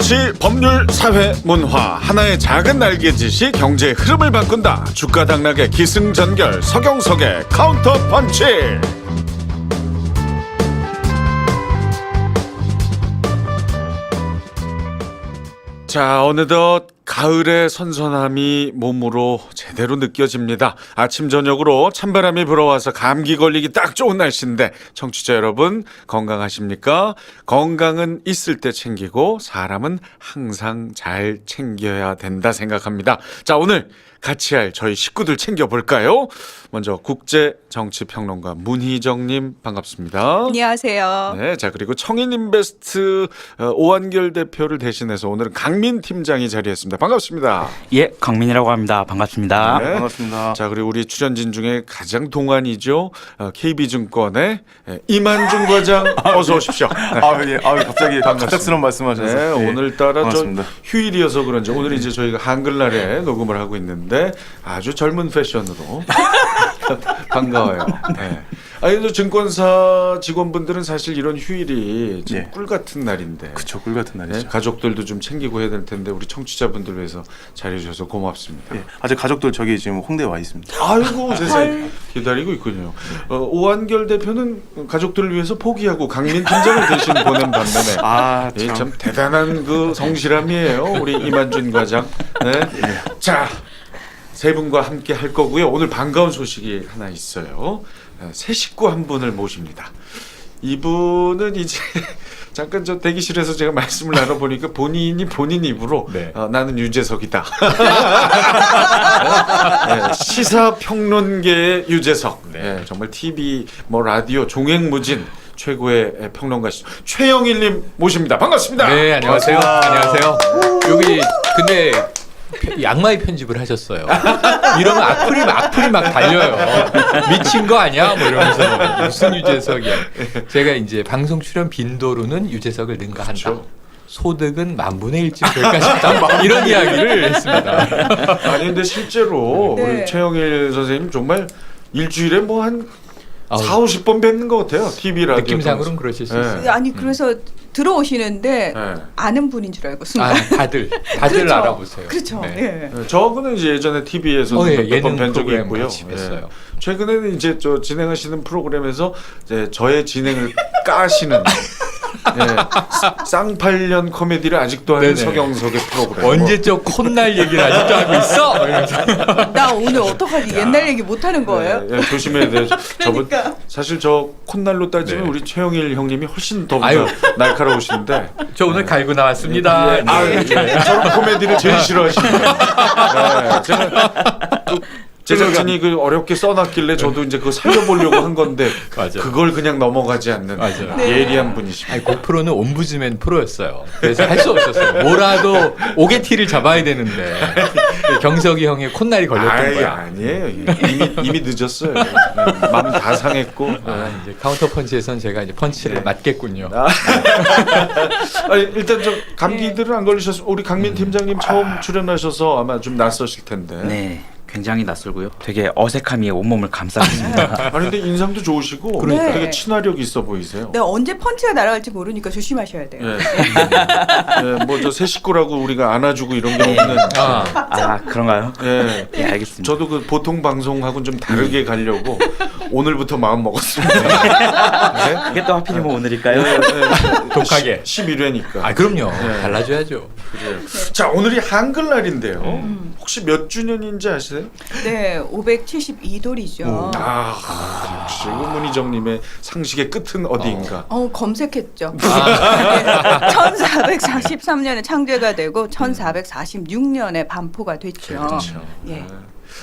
정치, 법률, 사회, 문화 하나의 작은 날개짓이 경제의 흐름을 바꾼다. 주가 당락의 기승전결 서경석의 카운터 펀치. 자, 어느덧 가을의 선선함이 몸으로 제대로 느껴집니다. 아침 저녁으로 찬바람이 불어와서 감기 걸리기 딱 좋은 날씨인데 청취자 여러분 건강하십니까? 건강은 있을 때 챙기고 사람은 항상 잘 챙겨야 된다 생각합니다. 자, 오늘 같이 할 저희 식구들 챙겨볼까요? 먼저 국제정치평론가 문희정님 반갑습니다. 안녕하세요. 네, 자 그리고 청인인베스트 오한결 대표를 대신해서 오늘은 강민 팀장이 자리했습니다. 반갑습니다. 예, 강민이라고 합니다. 반갑습니다. 네. 반갑습니다. 자 그리고 우리 출연진 중에 가장 동안이죠. KB증권의 이만중 과장 어서 오십시오. 네. 갑자기 갑작스러운 말씀하셔서. 네, 예, 오늘따라 좀 반갑습니다. 휴일이어서 그런지 오늘 이제 저희가 한글날에 녹음을 하고 있는데 아주 젊은 패션으로 반가워요. 네. 아니, 저 증권사 직원분들은 사실 이런 휴일이 좀 예. 꿀 같은 날인데. 그쵸, 꿀 같은 날이죠. 네, 가족들도 좀 챙기고 해야 될 텐데 우리 청취자분들 위해서 잘해주셔서 고맙습니다. 예, 아직 가족들 저기 지금 홍대에 와 있습니다. 아이고 세상에 기다리고 있군요. 오한결 대표는 가족들을 위해서 포기하고 강민 팀장을 대신 보낸 반면에 예, 참 대단한 그 성실함이에요. 우리 이만준 과장. 네. 자, 세 분과 함께 할 거고요. 오늘 반가운 소식이 하나 있어요. 새 식구 한 분을 모십니다. 이분은 이제 잠깐 저 대기실에서 제가 말씀을 나눠보니까 본인 입으로 네. 나는 유재석이다. 네, 시사평론계의 유재석. 네, 정말 TV, 뭐 라디오 종횡무진 최고의 평론가시죠. 최영일님 모십니다. 반갑습니다. 네, 안녕하세요. 안녕하세요. 여기 근데 양마의 편집을 하셨어요. 이러면 악플이 막 달려요. 미친 거 아니야? 뭐 이러면서 무슨 유재석이야. 제가 이제 방송 출연 빈도로는 유재석을 능가한다. 그렇죠. 소득은 10,000분의 1쯤 될까 싶다. 막 이런 이야기를 했습니다. 아니 근데 실제로 네. 우리 최영일 선생님 정말 일주일에 뭐 한 아우. 40-50번 뵙는 것 같아요. TV 라디오 느낌상으로는 그러실 수 네. 있어요. 아니 그래서 들어오시는데 네. 아는 분인 줄 알고 아, 순간. 다들 그렇죠. 알아보세요. 그렇죠. 네. 예. 네, 저분은 이제 예전에 TV에서 예, 몇 번 예능 뵌 적이 프로그램 있고요. 같이 뵀어요. 최근에는 이제 저 진행하시는 프로그램에서 이제 저의 진행을 까시는 쌍팔년 코미디를 아직도 하는 네네. 서경석의 프로그램. 언제적 콧날 얘기를 아직도 하고 있어? 이러면서. 나 오늘 어떡하지? 옛날 얘기 못 하는 거예요? 네, 조심해야 돼요. 저분 그러니까. 사실 저 콧날로 따지면 네. 우리 최영일 형님이 훨씬 더 아유. 날카로우신데. 저 오늘 갈고 나왔습니다. 예, 저런 코미디를 제일 싫어하시네요. 제가 제작진이 그 어렵게 써놨길래 저도 이제 그거 살려보려고 한 건데 맞아요. 그걸 그냥 넘어가지 않는 맞아요. 예리한 분이십니다. 아니, 고프로는 옴부즈맨 프로였어요. 그래서 할 수 없었어요. 뭐라도 오게티를 잡아야 되는데 경석이 형의 콧날이 걸렸던 거야. 아니에요. 이미 늦었어요. 마음 다 상했고. 이제 카운터 펀치에선 제가 이제 펀치를 네. 맞겠군요. 아니, 일단 저 감기들은 안 걸리셨어요? 우리 강민 팀장님 처음 출연하셔서 아마 좀 낯서실 텐데. 네, 굉장히 낯설고요. 되게 어색함이 온몸을 감싸고 있습니다. 아니 근데 인상도 좋으시고 그러니까요. 되게 친화력 있어 보이세요. 내가 언제 펀치가 날아갈지 모르니까 조심하셔야 돼요. 예. 뭐 저 새 식구라고 우리가 안아주고 이런 경우는 아, 그런가요? 예. 예, 알겠습니다. 저도 그 보통 방송하고는 좀 다르게 가려고 오늘부터 마음 먹었습니다. 네? 이게 또 하필이면 오늘일까요? 독하게. 11회니까. 아 그럼요. 네. 달라줘야죠. 그래요. 자, 오늘이 한글날인데요. 혹시 몇 주년인지 아세요? 네, 572돌이죠. 역시 문희정님의 상식의 끝은 어디인가. 검색했죠. 1443년에 창제가 되고 1446년에 반포가 됐죠. 그렇죠. 예.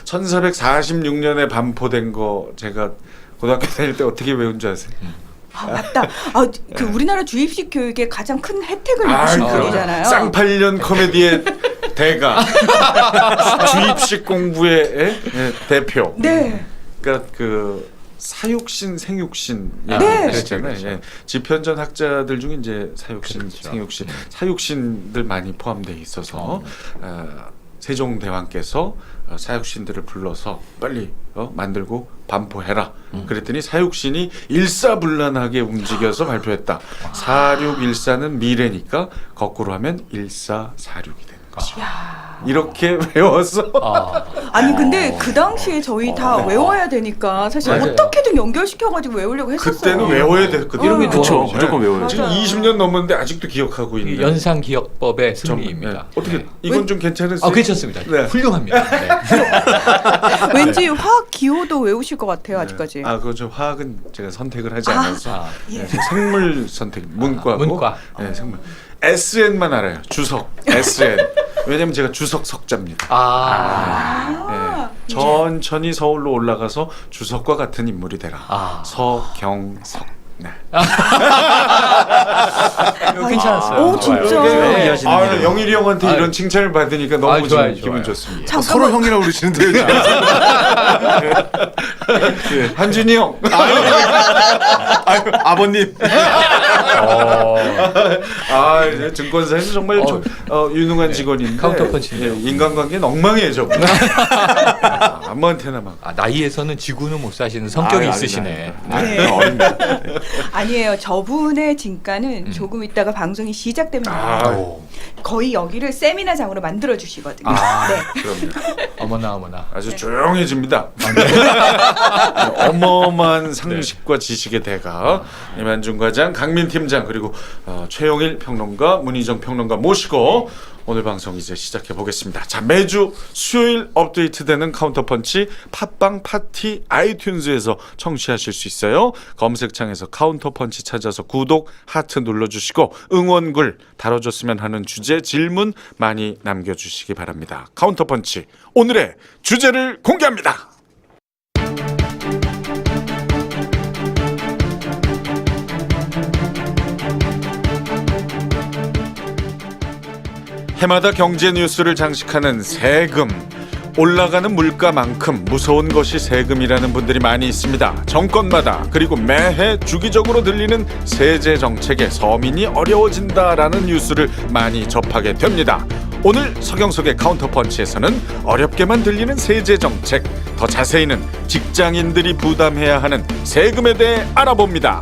1446년에 반포된 거 제가 고등학교 다닐 때 어떻게 외운 줄 아세요? 아, 맞다. 그 우리나라 주입식 교육의 가장 큰 혜택을 입으신 분이잖아요. 쌍팔년 코미디의 대가 주입식 공부의 대표. 네. 그러니까 그 사육신, 생육신 네. 그랬잖아요. 그렇죠. 예. 집현전 학자들 중에 이제 사육신, 그렇죠. 생육신, 사육신들 많이 포함되어 있어서 세종대왕께서 사육신들을 불러서 빨리 만들고 반포해라. 그랬더니 사육신이 일사불란하게 움직여서 발표했다. 사륙일사는 미래니까 거꾸로 하면 일사사륙이 되는 거죠. 이렇게 배워서 아니 근데 그 당시에 저희 다 외워야 되니까 사실 맞아요. 어떻게든 연결시켜가지고 외우려고 했었어요. 그때는 외워야 됐거든요. 이런 게 그렇죠. 네. 무조건 외워야죠. 지금 맞아요. 20년 넘었는데 아직도 기억하고 있는. 연상기억법의 정- 승리입니다. 네. 어떻게 네. 이건 좀 괜찮으세요? 괜찮습니다. 네. 훌륭합니다. 네. 왠지 화학 기호도 외우실 것 같아요 아직까지. 아, 그저 화학은 제가 선택을 하지 않아서 아, 예. 생물 선택 문과고. 문과. 네, 생물. SN만 알아요. 주석. SN. 왜냐면 제가 주석 석자입니다. 아, 네. 천천히 서울로 올라가서 주석과 같은 인물이 되라. 아. 서경석. 네. 이거 괜찮았어요. 오, 진짜. 좋아요. 네. 이어지는 아, 일을. 영일이 형한테 아유. 이런 칭찬을 받으니까 너무 아유, 좋아요, 기분 좋아요. 좋습니다. 서로 형이라고 그러시는데요. 한준이 형. 아유, 아버님. 아, 이제 증권사에서 정말 유능한 직원인데 카운터펀치인데요. 인간관계는 엉망이에요. 아무한테나 막. 나이에서는 지구는 못 사시는 성격이 아유, 있으시네. 네. 어립니다. 아니에요. 저분의 진가는 조금 있다가 방송이 시작되면 거의 여기를 세미나장으로 만들어 주시거든요. 네. 그럼요. 어머나. 아주 조용해집니다. 어마어마한 상식과 지식의 대가 이만준 과장, 강민 팀장 그리고 최영일 평론가, 문희정 평론가 모시고 오늘 방송 이제 시작해 보겠습니다. 자, 매주 수요일 업데이트되는 카운터펀치 팟빵 파티 아이튠즈에서 청취하실 수 있어요. 검색창에서 카운터펀치 찾아서 구독, 하트 눌러주시고 응원글 다뤄줬으면 하는 주제, 질문 많이 남겨주시기 바랍니다. 카운터펀치 오늘의 주제를 공개합니다. 해마다 경제 뉴스를 장식하는 세금. 올라가는 물가만큼 무서운 것이 세금이라는 분들이 많이 있습니다. 정권마다 그리고 매해 주기적으로 들리는 세제 정책에 서민이 어려워진다라는 뉴스를 많이 접하게 됩니다. 오늘 서경석의 카운터펀치에서는 어렵게만 들리는 세제 정책, 더 자세히는 직장인들이 부담해야 하는 세금에 대해 알아봅니다.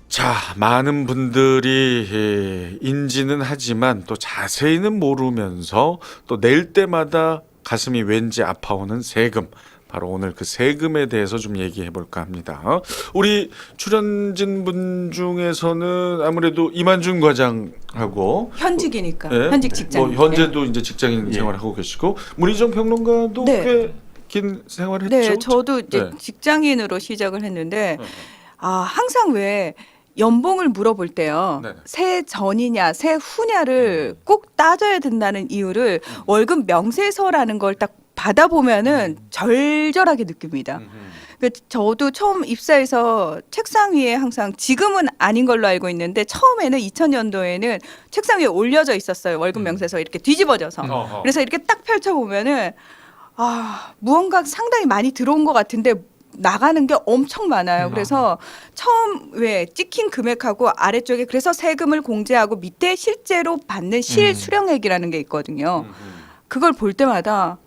자, 많은 분들이 인지는 하지만 또 자세히는 모르면서 또 낼 때마다 가슴이 왠지 아파오는 세금. 바로 오늘 그 세금에 대해서 좀 얘기해 볼까 합니다. 우리 출연진 분 중에서는 아무래도 이만준 과장하고 현직이니까 예, 현직 직장. 뭐 현재도 이제 직장인 생활하고 계시고 문희정 평론가도 네. 꽤 긴 생활했죠. 네, 저도 이제 네. 직장인으로 시작을 했는데 항상 왜 연봉을 물어볼 때요. 네네. 새 전이냐 새 후냐를 꼭 따져야 된다는 이유를 월급 명세서라는 걸 딱 받아보면은 절절하게 느낍니다. 그 저도 처음 입사해서 책상 위에 항상 지금은 아닌 걸로 알고 있는데 처음에는 2000년도에는 책상 위에 올려져 있었어요. 월급 명세서 이렇게 뒤집어져서. 어허. 그래서 이렇게 딱 펼쳐보면은 무언가 상당히 많이 들어온 것 같은데 나가는 게 엄청 많아요. 그래서 처음 왜 찍힌 금액하고 아래쪽에 그래서 세금을 공제하고 밑에 실제로 받는 실수령액이라는 게 있거든요. 그걸 볼 때마다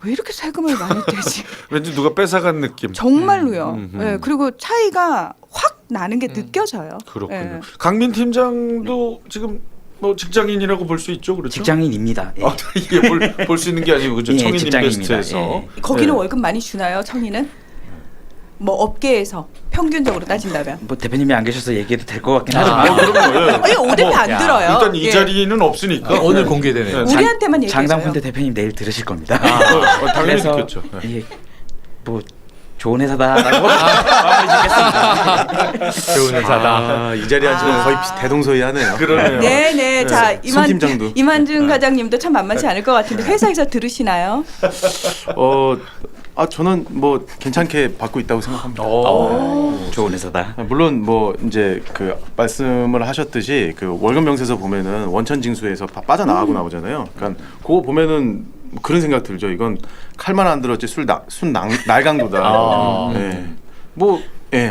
왜 이렇게 세금을 많이 떼지? 왠지 누가 뺏어간 느낌. 정말로요. 네, 그리고 차이가 확 나는 게 느껴져요. 그렇군요. 네. 강민 팀장도 지금 뭐 직장인이라고 볼 수 있죠, 그렇죠? 직장인입니다. 예. 이게 볼 수 있는 게 아니고 그죠? 예, 청인 직장인입니다. 인베스트에서 예. 거기는 네. 월급 많이 주나요, 청이는? 뭐 업계에서 평균적으로 따진다면? 뭐 대표님이 안 계셔서 얘기해도 될 것 같긴 아, 하지만 그럼요. 예. 아니 오대표 안 들어요. 일단 이 예. 자리는 없으니까 오늘 공개되네요. 우리한테만 얘기해줘요. 장상훈 대표님 내일 들으실 겁니다. 당연히 그래서 듣겠죠. 네. 이게 뭐 좋은 회사다라고 좋은 회사다. 이 자리에 앉으면 거의 대동소이하네요. 그러네요. 네네. 자 손 팀장도. 이만준 과장님도 참 만만치 않을 것 같은데 회사에서 들으시나요? 저는 뭐 괜찮게 받고 있다고 생각합니다. 좋은 회사다. 물론 뭐 이제 그 말씀을 하셨듯이 그 월급 명세서 보면은 원천징수에서 다 빠져나가고 나오잖아요. 그러니까 그거 보면은 그런 생각 들죠. 이건 칼만 안 들었지 순 날강도다. 네. 뭐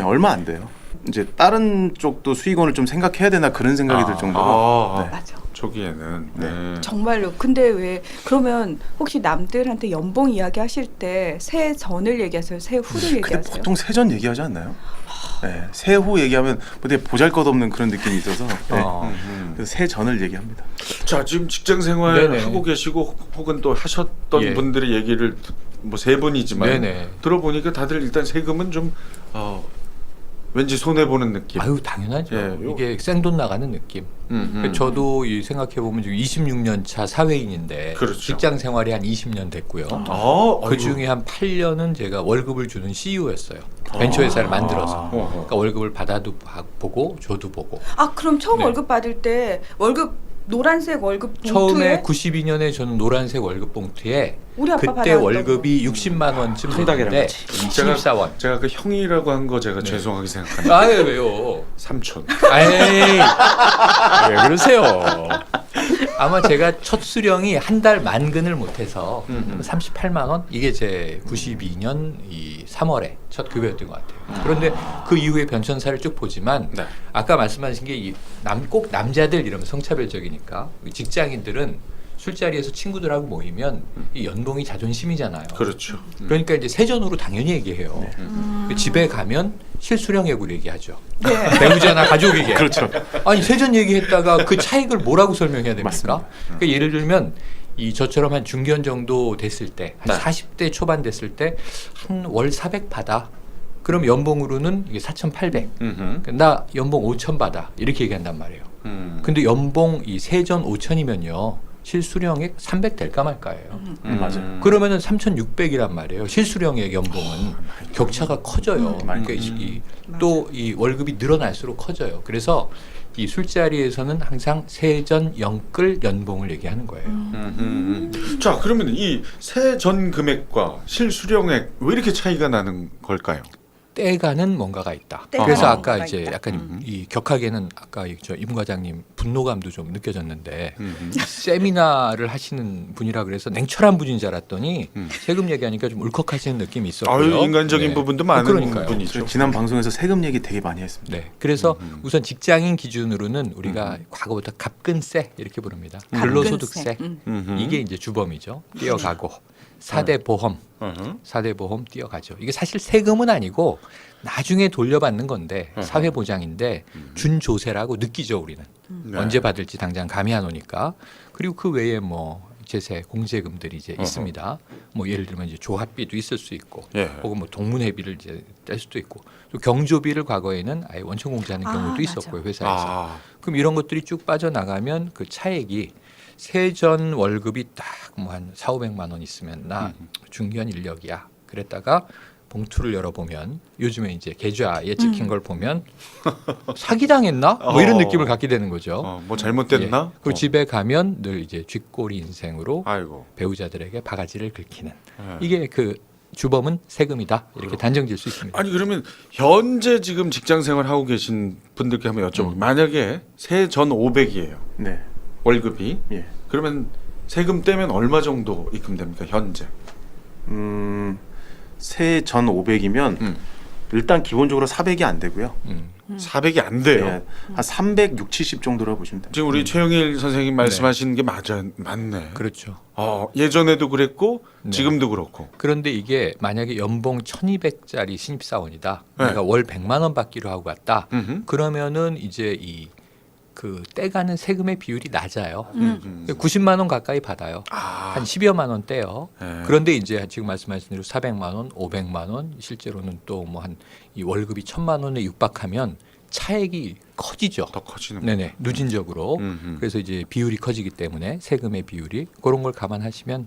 얼마 안 돼요. 이제 다른 쪽도 수익원을 좀 생각해야 되나 그런 생각이 들 정도로 네. 맞아. 초기에는 네. 정말로. 근데 왜 그러면 혹시 남들한테 연봉 이야기 하실 때 새 전을 얘기하세요? 새 후를 근데 얘기하세요? 보통 세전 얘기하지 않나요? 네, 세후 얘기하면 되게 보잘것없는 그런 느낌이 있어서 네. 그래서 세전을 얘기합니다. 자, 지금 직장 생활 네네. 하고 계시고 혹은 또 하셨던 예. 분들의 얘기를 뭐 세 분이지만 네네. 들어보니까 다들 일단 세금은 좀 왠지 손해 보는 느낌. 아유 당연하죠. 예, 요- 이게 생돈 나가는 느낌. 저도 이 생각해 보면 지금 26년 차 사회인인데 그렇죠. 직장 생활이 한 20년 됐고요. 그 중에 한 8년은 제가 월급을 주는 CEO였어요. 벤처 회사를 만들어서. 그러니까 월급을 받아도 보고 줘도 보고. 아 그럼 처음 네. 월급 받을 때 월급 노란색 월급 봉투에 처음에 92년에 저는 노란색 월급 봉투에 우리 아빠 그때 받아왔던 월급이 60만 원쯤 통닭이랑 됐는데 같이. 신입사원. 제가 그 형이라고 한 거 제가 네. 죄송하게 생각합니다. 아예 왜요? 삼촌. 에이 왜 그러세요? 아마 제가 첫 수령이 한 달 만근을 못해서 38만 원 이게 제 92년 이 3월에 첫 급여였던 것 같아요. 그런데 그 이후에 변천사를 쭉 보지만 네. 아까 말씀하신 게 꼭 남자들 이러면 성차별적이니까 직장인들은 술자리에서 친구들하고 모이면 이 연봉이 자존심이잖아요. 그렇죠. 그러니까 이제 세전으로 당연히 얘기해요. 집에 가면 실수령액으로 얘기하죠. 네. 배우자나 가족에게. 그렇죠. 아니 세전 얘기했다가 그 차익을 뭐라고 설명해야 됩니까? 그러니까 예를 들면 이 저처럼 한 중견 정도 됐을 때, 한 네. 40대 초반 됐을 때 한 월 400 받아. 그럼 연봉으로는 이게 4,800. 나 연봉 5,000 받아. 이렇게 얘기한단 말이에요. 근데 연봉 이 세전 5,000이면요. 실수령액 300 될까 말까예요. 맞아요. 그러면은 3,600이란 말이에요. 실수령액 연봉은 격차가 커져요. 그러니까 또 이 월급이 늘어날수록 커져요. 그래서 이 술자리에서는 항상 세전 영끌 연봉을 얘기하는 거예요. 자, 그러면 이 세전 금액과 실수령액 왜 이렇게 차이가 나는 걸까요? 떼가는 뭔가가 있다. 떼가는 그래서 아까 뭔가가 이제 있다. 약간 이 격하게는 아까 저 임 과장님 분노감도 좀 느껴졌는데 세미나를 하시는 분이라 그래서 냉철한 분인 줄 알았더니 세금 얘기하니까 좀 울컥하시는 느낌이 있었고요. 아유, 인간적인 네. 부분도 많은 그러니까요. 분이죠. 지난 방송에서 세금 얘기 되게 많이 했습니다. 네. 그래서 우선 직장인 기준으로는 우리가 과거부터 갑근세 이렇게 부릅니다. 갑근세. 근로소득세 음흠. 이게 이제 주범이죠. 뛰어가고 4대 보험, 어허. 4대 보험 뛰어가죠. 이게 사실 세금은 아니고 나중에 돌려받는 건데 사회보장인데 준조세라고 느끼죠 우리는. 네. 언제 받을지 당장 감이 안 오니까. 그리고 그 외에 뭐 제세, 공제금들이 이제 있습니다. 뭐 예를 들면 이제 조합비도 있을 수 있고, 예. 혹은 뭐 동문회비를 이제 뗄 수도 있고, 또 경조비를 과거에는 아예 원천 공제하는 경우도 맞아. 있었고요 회사에서. 아, 그럼 이런 것들이 쭉 빠져나가면 그 차액이 세전 월급이 딱 뭐 한 4,500만 원 있으면 나 중견 인력이야. 그랬다가 봉투를 열어보면 요즘에 이제 계좌에 찍힌 걸 보면 사기당했나? 뭐 이런 느낌을 갖게 되는 거죠. 뭐 잘못됐나? 예. 그리고 집에 가면 늘 이제 쥐꼬리 인생으로 아이고. 배우자들에게 바가지를 긁히는 예. 이게 그 주범은 세금이다 이렇게 단정질 수 있습니다. 아니 그러면 현재 지금 직장 생활 하고 계신 분들께 한번 여쭤볼게요. 만약에 세전 500이에요. 네. 월급이. 예. 그러면 세금 떼면 얼마 정도 입금됩니까? 현재. 세전 500이면 일단 기본적으로 400이 안 되고요. 400이 안 돼요. 예, 한 360, 70 정도로 보시면 됩니다. 지금 우리 최영일 선생님 말씀하시는 게 맞네. 그렇죠. 예전에도 그랬고 네. 지금도 그렇고. 그런데 이게 만약에 연봉 1,200짜리 신입사원이다. 네. 내가 월 100만 원 받기로 하고 왔다. 음흠. 그러면은 이제 이 그 떼가는 세금의 비율이 낮아요. 음. 90만 원 가까이 받아요. 아. 한 10여만 원 떼요. 네. 그런데 이제 지금 말씀하신 대로 400만 원, 500만 원, 실제로는 또 뭐 한 이 월급이 1,000만 원에 육박하면 차액이 커지죠. 더 커지는. 네네 누진적으로. 음흠. 그래서 이제 비율이 커지기 때문에 세금의 비율이 그런 걸 감안하시면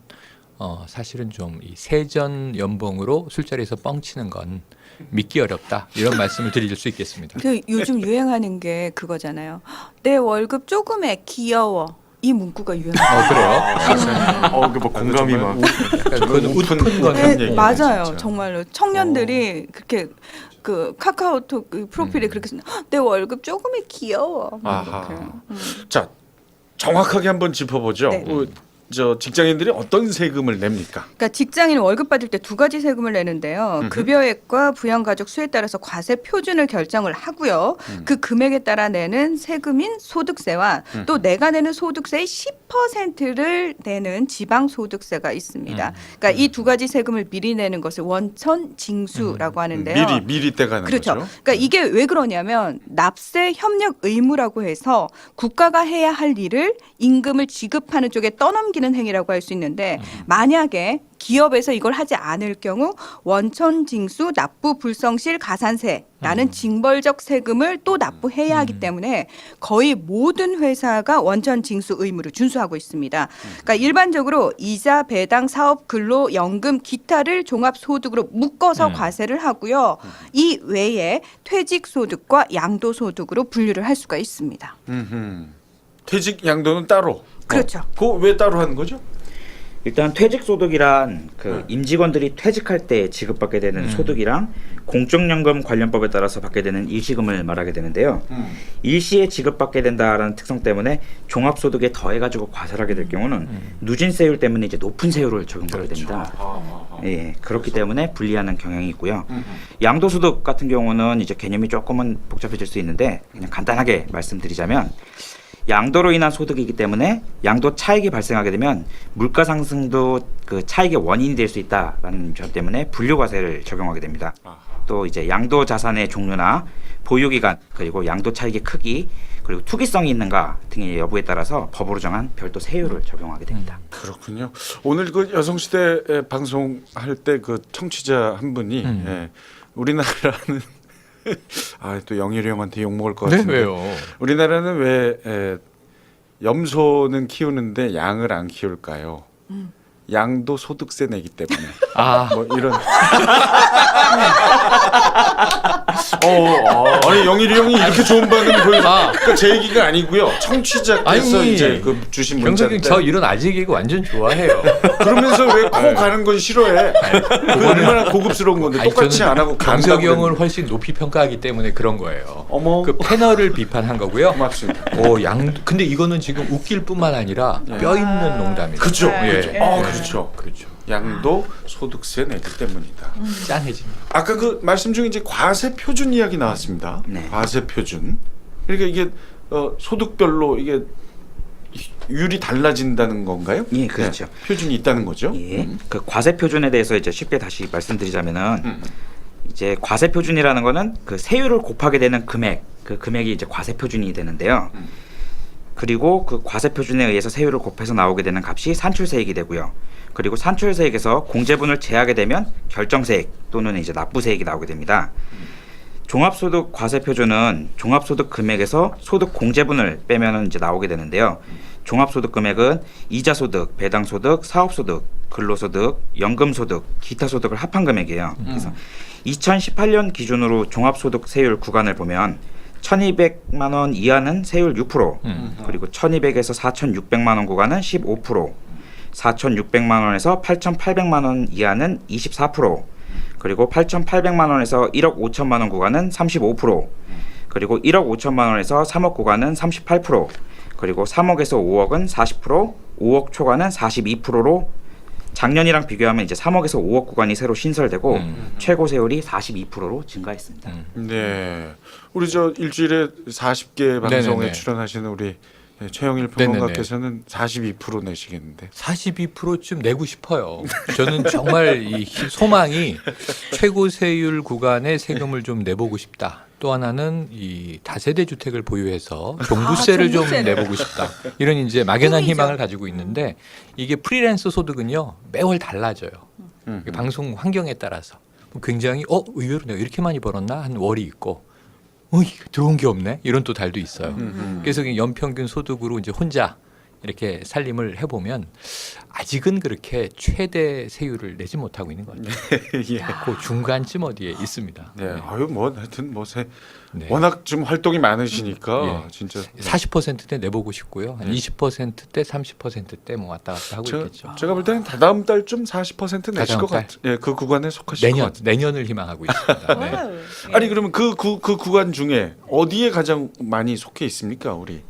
사실은 좀 이 세전 연봉으로 술자리에서 뻥치는 건 믿기 어렵다 이런 말씀을 드릴 수 있겠습니다. 그 요즘 유행하는 게 그거잖아요. 내 월급 조금에 귀여워. 이 문구가 유행해요. 그래요? 뭐 공감이 막. 그건 웃픈 건 네, 네, 얘기네, 맞아요. 진짜. 정말로 청년들이 그렇게 그 카카오톡 그 프로필에 그렇게 쓰는 내 월급 조금에 귀여워. 막 아하. 이렇게. 자, 정확하게 한번 짚어보죠. 네. 저 직장인들이 어떤 세금을 냅니까? 그러니까 직장인 월급 받을 때 두 가지 세금을 내는데요. 급여액과 부양가족 수에 따라서 과세 표준을 결정을 하고요. 그 금액에 따라 내는 세금인 소득세와 또 내가 내는 소득세의 10%를 내는 지방소득세가 있습니다. 그러니까 이 두 가지 세금을 미리 내는 것을 원천징수라고 하는데요. 미리 떼가는 그렇죠. 거죠. 그러니까 이게 왜 그러냐면 납세 협력 의무라고 해서 국가가 해야 할 일을 임금을 지급하는 쪽에 떠넘기는 행위라고 할 수 있는데 만약에 기업에서 이걸 하지 않을 경우 원천징수 납부 불성실 가산세라는 징벌적 세금을 또 납부해야 하기 때문에 거의 모든 회사가 원천징수 의무를 준수하고 있습니다. 그러니까 일반적으로 이자, 배당, 사업, 근로, 연금, 기타를 종합소득으로 묶어서 과세를 하고요. 이 외에 퇴직소득과 양도소득으로 분류를 할 수가 있습니다. 퇴직 양도는 따로. 그렇죠. 그거 왜 따로 하는 거죠? 일단 퇴직소득이란 그 임직원들이 퇴직할 때 지급받게 되는 소득이랑 공적연금 관련법에 따라서 받게 되는 일시금을 말하게 되는데요. 일시에 지급받게 된다라는 특성 때문에 종합소득에 더해가지고 과세를 하게 될 경우는 누진세율 때문에 이제 높은 세율을 적용받게 됩니다. 예, 그렇기 때문에 분리하는 경향이 있고요. 양도소득 같은 경우는 이제 개념이 조금은 복잡해질 수 있는데 그냥 간단하게 말씀드리자면 양도로 인한 소득이기 때문에 양도 차익이 발생하게 되면 물가 상승도 그 차익의 원인이 될 수 있다라는 점 때문에 분류과세를 적용하게 됩니다. 또 이제 양도 자산의 종류나 보유 기간 그리고 양도 차익의 크기 그리고 투기성이 있는가 등의 여부에 따라서 법으로 정한 별도 세율을 적용하게 됩니다. 그렇군요. 오늘 그 여성시대 방송할 때 그 청취자 한 분이 예, 우리나라는 또 영일이 형한테 욕 먹을 것 네, 같은데. 왜요? 우리나라는 왜 염소는 키우는데 양을 안 키울까요? 양도 소득세 내기 때문에. 뭐 이런. 아니 영일이 형이 이렇게 좋은 반응 보여. 그러니까 제 얘기가 아니고요. 청취자께서 아니, 이제 그 주신 경석이 문자인데. 저 이런 아재 개그 완전 좋아해요. 그러면서 왜 코 가는 건 싫어해? 그 얼마나 고급스러운 건데 아니, 똑같이 저는 안 하고 경석이 간다고 형을 훨씬 높이 평가하기 때문에 그런 거예요. 어머. 그 패널을 비판한 거고요. 고맙습니다. 근데 이거는 지금 웃길 뿐만 아니라 뼈 있는 농담이에요. 그렇죠. 예. 그렇죠. 그렇죠. 양도 소득세 내기 때문이다. 짠해집니다. 아까 그 말씀 중에 이제 과세 표준 이야기 나왔습니다. 네. 과세 표준. 그러니까 이게 소득별로 이게 율이 달라진다는 건가요? 예, 그렇죠. 네, 표준이 있다는 거죠. 예, 그 과세 표준에 대해서 이제 쉽게 다시 말씀드리자면은 이제 과세 표준이라는 거는 그 세율을 곱하게 되는 금액, 그 금액이 이제 과세 표준이 되는데요. 그리고 그 과세 표준에 의해서 세율을 곱해서 나오게 되는 값이 산출세액이 되고요. 그리고 산출세액에서 공제분을 제하게 되면 결정세액 또는 이제 납부세액이 나오게 됩니다. 종합소득 과세 표준은 종합소득 금액에서 소득 공제분을 빼면은 이제 나오게 되는데요. 종합소득 금액은 이자소득, 배당소득, 사업소득, 근로소득, 연금소득, 기타소득을 합한 금액이에요. 그래서 2018년 기준으로 종합소득 세율 구간을 보면 1,200만 원 이하는 세율 6%, 그리고 1,200에서 4,600만 원 구간은 15%, 4,600만 원에서 8,800만 원 이하는 24%, 그리고 8,800만 원에서 1억 5천만 원 구간은 35%, 그리고 1억 5천만 원에서 3억 구간은 38%, 그리고 3억에서 5억은 40%, 5억 초과는 42%로 작년이랑 비교하면 이제 3억에서 5억 구간이 새로 신설되고 최고 세율이 42%로 증가했습니다. 네. 우리 저 일주일에 40개 방송에 네네네. 출연하시는 우리 최영일 네네네. 평론가께서는 42% 내시겠는데. 42%좀 내고 싶어요. 저는 정말 이 소망이 최고 세율 구간의 세금을 좀 내보고 싶다. 또 하나는 이 다세대 주택을 보유해서 종부세를 좀 종부세를. 내보고 싶다. 이런 이제 막연한 꿈이죠. 희망을 가지고 있는데 이게 프리랜서 소득은요 매월 달라져요. 이게 방송 환경에 따라서 굉장히 의외로 내가 이렇게 많이 벌었나 한 월이 있고. 들어온 게 없네 이런 또 달도 있어요. 그래서 연평균 소득으로 이제 혼자 이렇게 살림을 해보면 아직은 그렇게 최대 세율을 내지 못하고 있는 것 같아요. 예. 그 중간쯤 어디에 있습니다. 네. 아유 뭐 하여튼 네. 워낙 좀 활동이 많으시니까 예. 진짜 40%대 내보고 싶고요. 한 20%대, 30%대 뭐 왔다 갔다 하고 있겠죠. 제가 볼 때는 다다음 달쯤 40% 내실 다다음 것 달? 같아요. 예, 그 구간에 속하실 것 같아요. 내년을 희망하고 있습니다. 네. 아니 그러면 그 구간 중에 어디에 가장 많이 속해 있습니까, 우리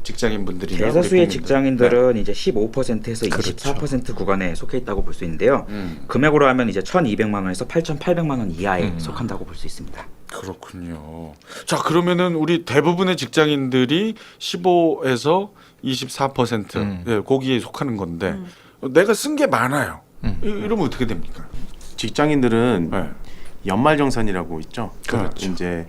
직장인분들이나 대다수의 우리 국민들. 직장인들은 이제 15%에서 그렇죠. 24% 구간에 속해 있다고 볼 수 있는데요. 금액으로 하면 이제 1,200만 원에서 8,800만 원 이하에 속한다고 볼 수 있습니다. 그렇군요. 자, 그러면은 우리 대부분의 직장인들이 15에서 24% 예, 거기에 속하는 건데 내가 쓴 게 많아요. 이러면 어떻게 됩니까? 직장인들은 네. 연말정산이라고 있죠. 그렇죠. 이제